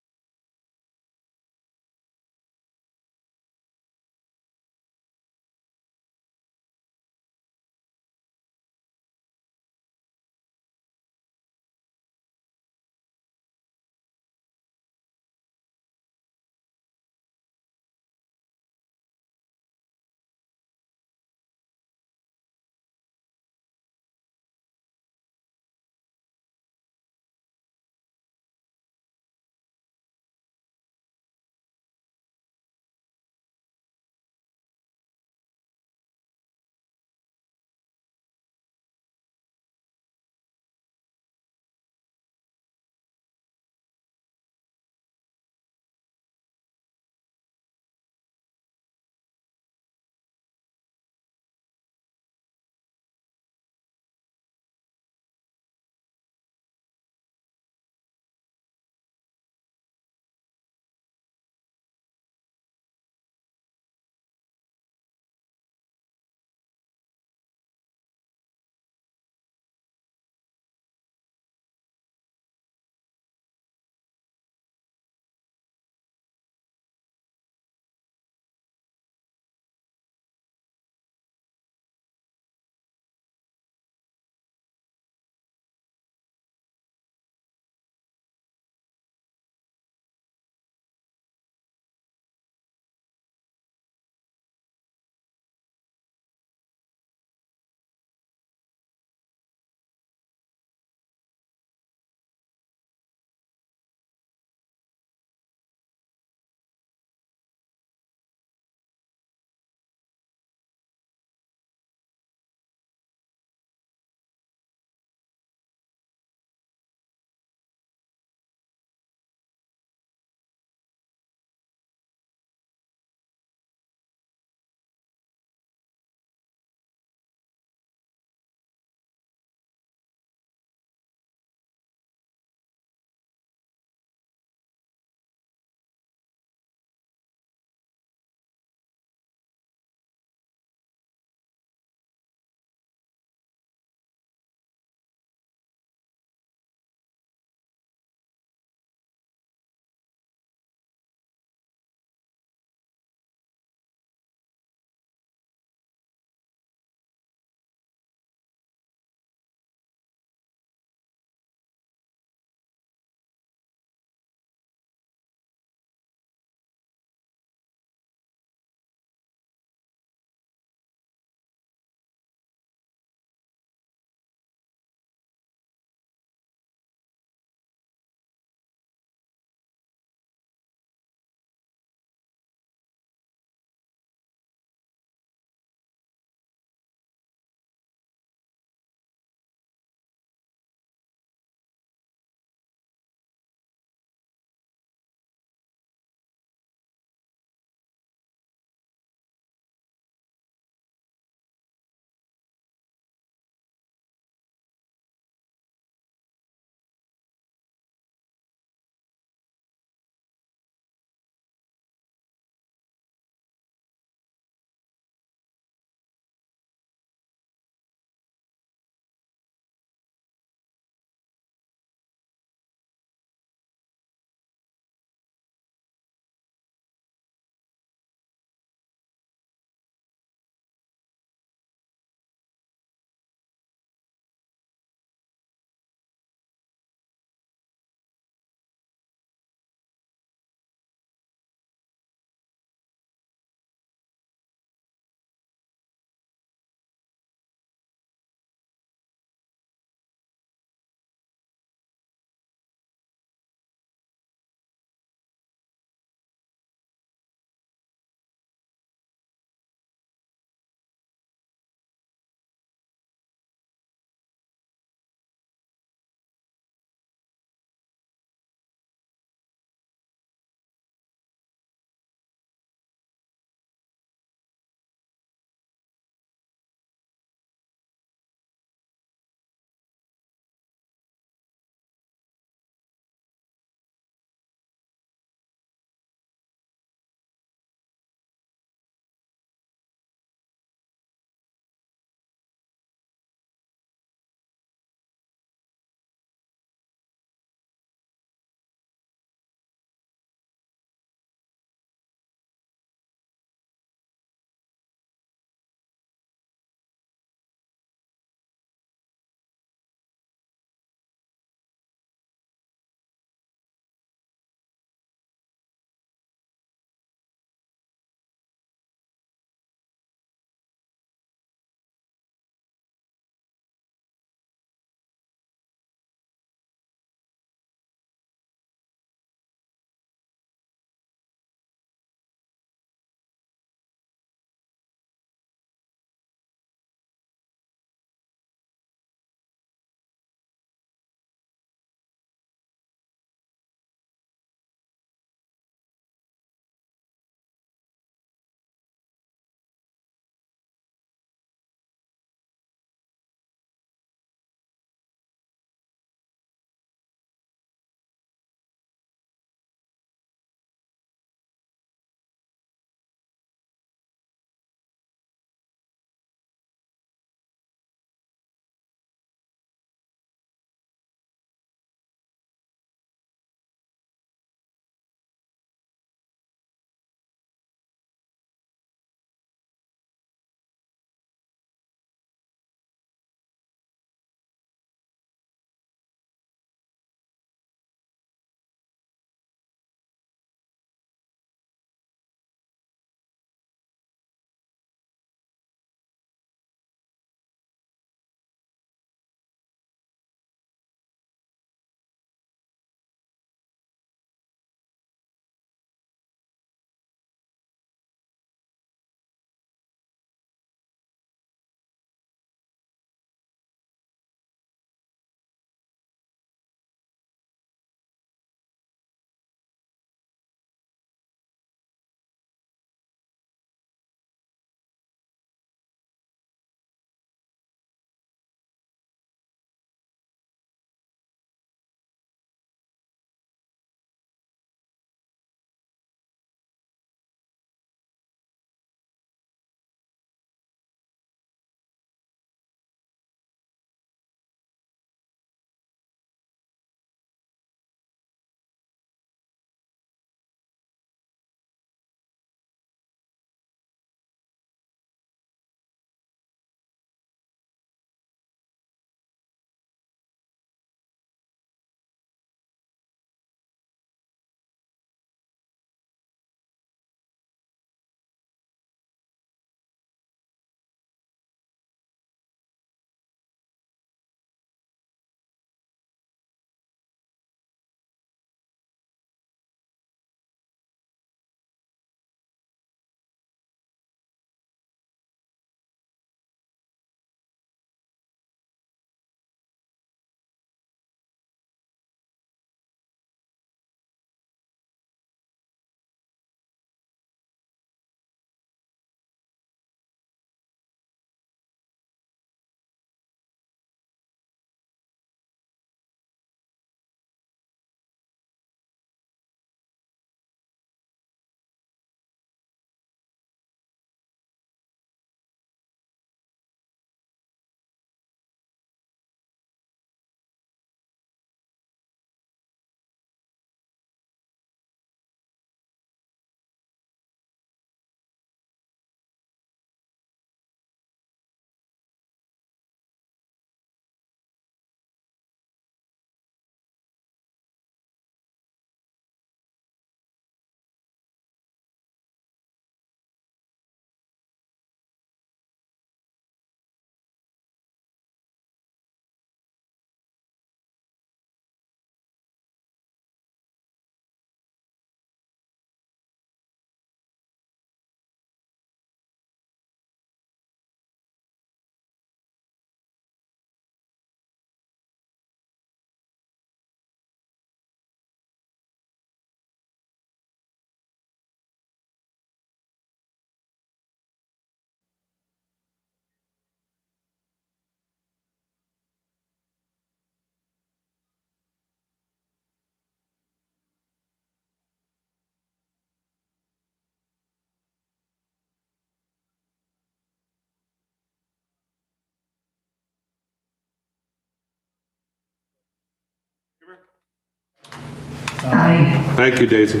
Aye. Thank you, Daisy.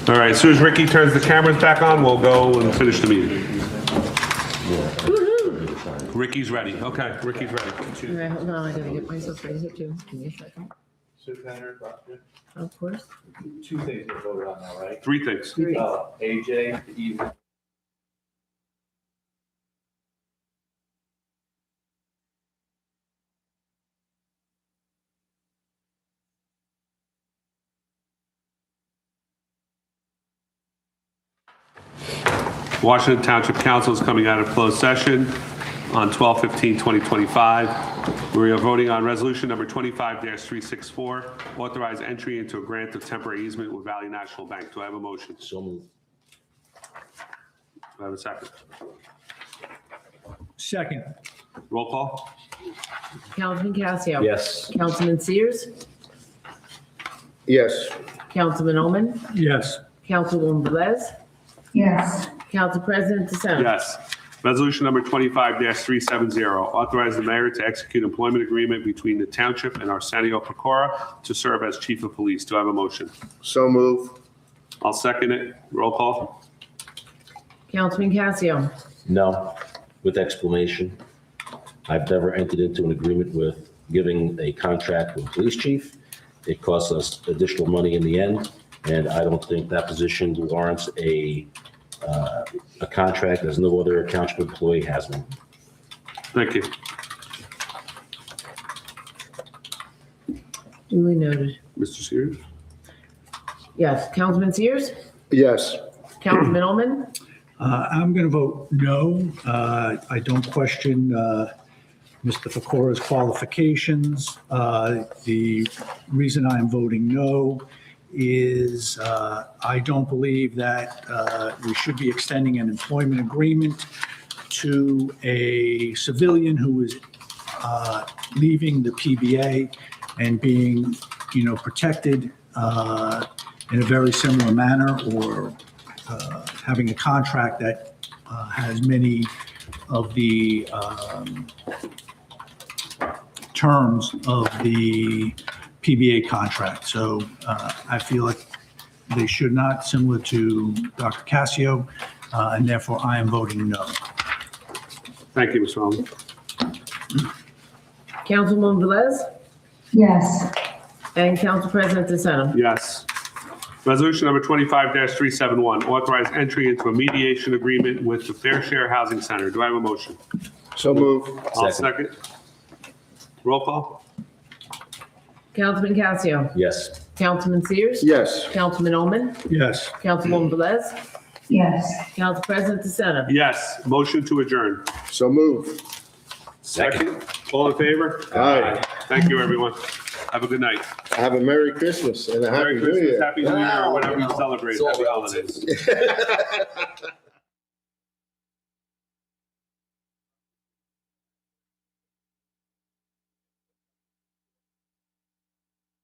All right, as soon as Ricky turns the cameras back on, we'll go and finish the meeting. Ricky's ready. Okay, Ricky's ready. All right, hold on, I gotta get myself ready here too. Give me a second. Superintendent, question. Of course. Two things we voted on now, right? Three things. Three. AJ, the easement. Washington Township Council is coming out of closed session on 12/15/2025. We are voting on resolution number 25-364, authorize entry into a grant of temporary easement with Valley National Bank. Do I have a motion? So moved. Do I have a second? Second. Roll call? Councilman Casio. Yes. Councilman Sears. Yes. Councilman Oman. Yes. Councilwoman Velez. Yes. Council President DeSena. Yes. Resolution number 25-370, authorize the mayor to execute employment agreement between the township and Arsenio Pecora to serve as chief of police. Do I have a motion? So move. I'll second it. Roll call? Councilman Casio. No, with explanation. I've never entered into an agreement with giving a contract with police chief. It costs us additional money in the end, and I don't think that position warrants a contract as no other township employee has one. Thank you. Duly noted. Mr. Sears? Yes. Councilman Sears. Yes. Councilman Oman. I'm going to vote no. I don't question Mr. Fecora's qualifications. The reason I am voting no is I don't believe that we should be extending an employment agreement to a civilian who is leaving the PBA and being, protected in a very similar manner, or having a contract that has many of the terms of the PBA contract. So I feel like they should not, similar to Dr. Casio, and therefore I am voting no. Thank you, Mr. Holman. Councilwoman Velez. Yes. And Council President DeSena. Yes. Resolution number 25-371, authorize entry into a mediation agreement with the Fair Share Housing Center. Do I have a motion? So move. I'll second. Roll call? Councilman Casio. Yes. Councilman Sears. Yes. Councilman Oman. Yes. Councilwoman Velez. Yes. Council President DeSena. Yes. Motion to adjourn. So move. Second. All in favor? Aye. Thank you, everyone. Have a good night. Have a Merry Christmas and a Happy Merry New Christmas, Year. Happy New Year, or whatever you celebrate. Happy holidays.